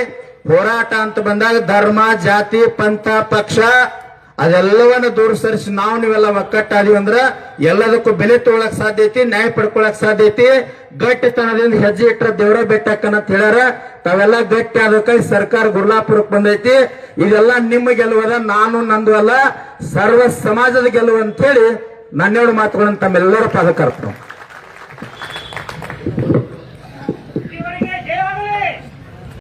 ಹೋರಾಟ ಅಂತ ಬಂದಾಗ ಧರ್ಮ, ಜಾತಿ, ಪಂಥ, ಪಕ್ಷ ಅದೆಲ್ಲವನ್ನ ದೂರ ಸರಿಸಿ ನಾವು ನೀವೆಲ್ಲ ಒಕ್ಕಟ್ಟಾದೀವಿ ಅಂದ್ರ ಎಲ್ಲದಕ್ಕೂ ಬೆಲೆ ತಗೊಳಕ್ ಸಾಧ್ಯ ಐತಿ, ನ್ಯಾಯ ಪಡ್ಕೊಳಕ್ ಸಾಧ್ಯ ಐತಿ. ಗಟ್ಟಿತನದಿಂದ ಹೆಜ್ಜೆ ಇಟ್ರ ದೇವರ ಬೆಟ್ಟಕ್ಕಂತ ಹೇಳ್ಯಾರ. ತಾವೆಲ್ಲ ಗಟ್ಟಿ ಆದಕ್ಕಾಗಿ ಸರ್ಕಾರ ಗುರ್ಲಾಪುರಕ್ಕೆ ಬಂದೈತಿ. ಇದೆಲ್ಲ ನಿಮ್ಮ ಗೆಲುವದ, ನಾನು ನಂದು ಅಲ್ಲ, ಸರ್ವ ಸಮಾಜದ ಗೆಲುವು ಅಂತ ಹೇಳಿ ನನ್ನೆರಡು ಮಾತುಗಳನ್ನು ತಮ್ಮೆಲ್ಲರ ಪಾದಕರ್ತ.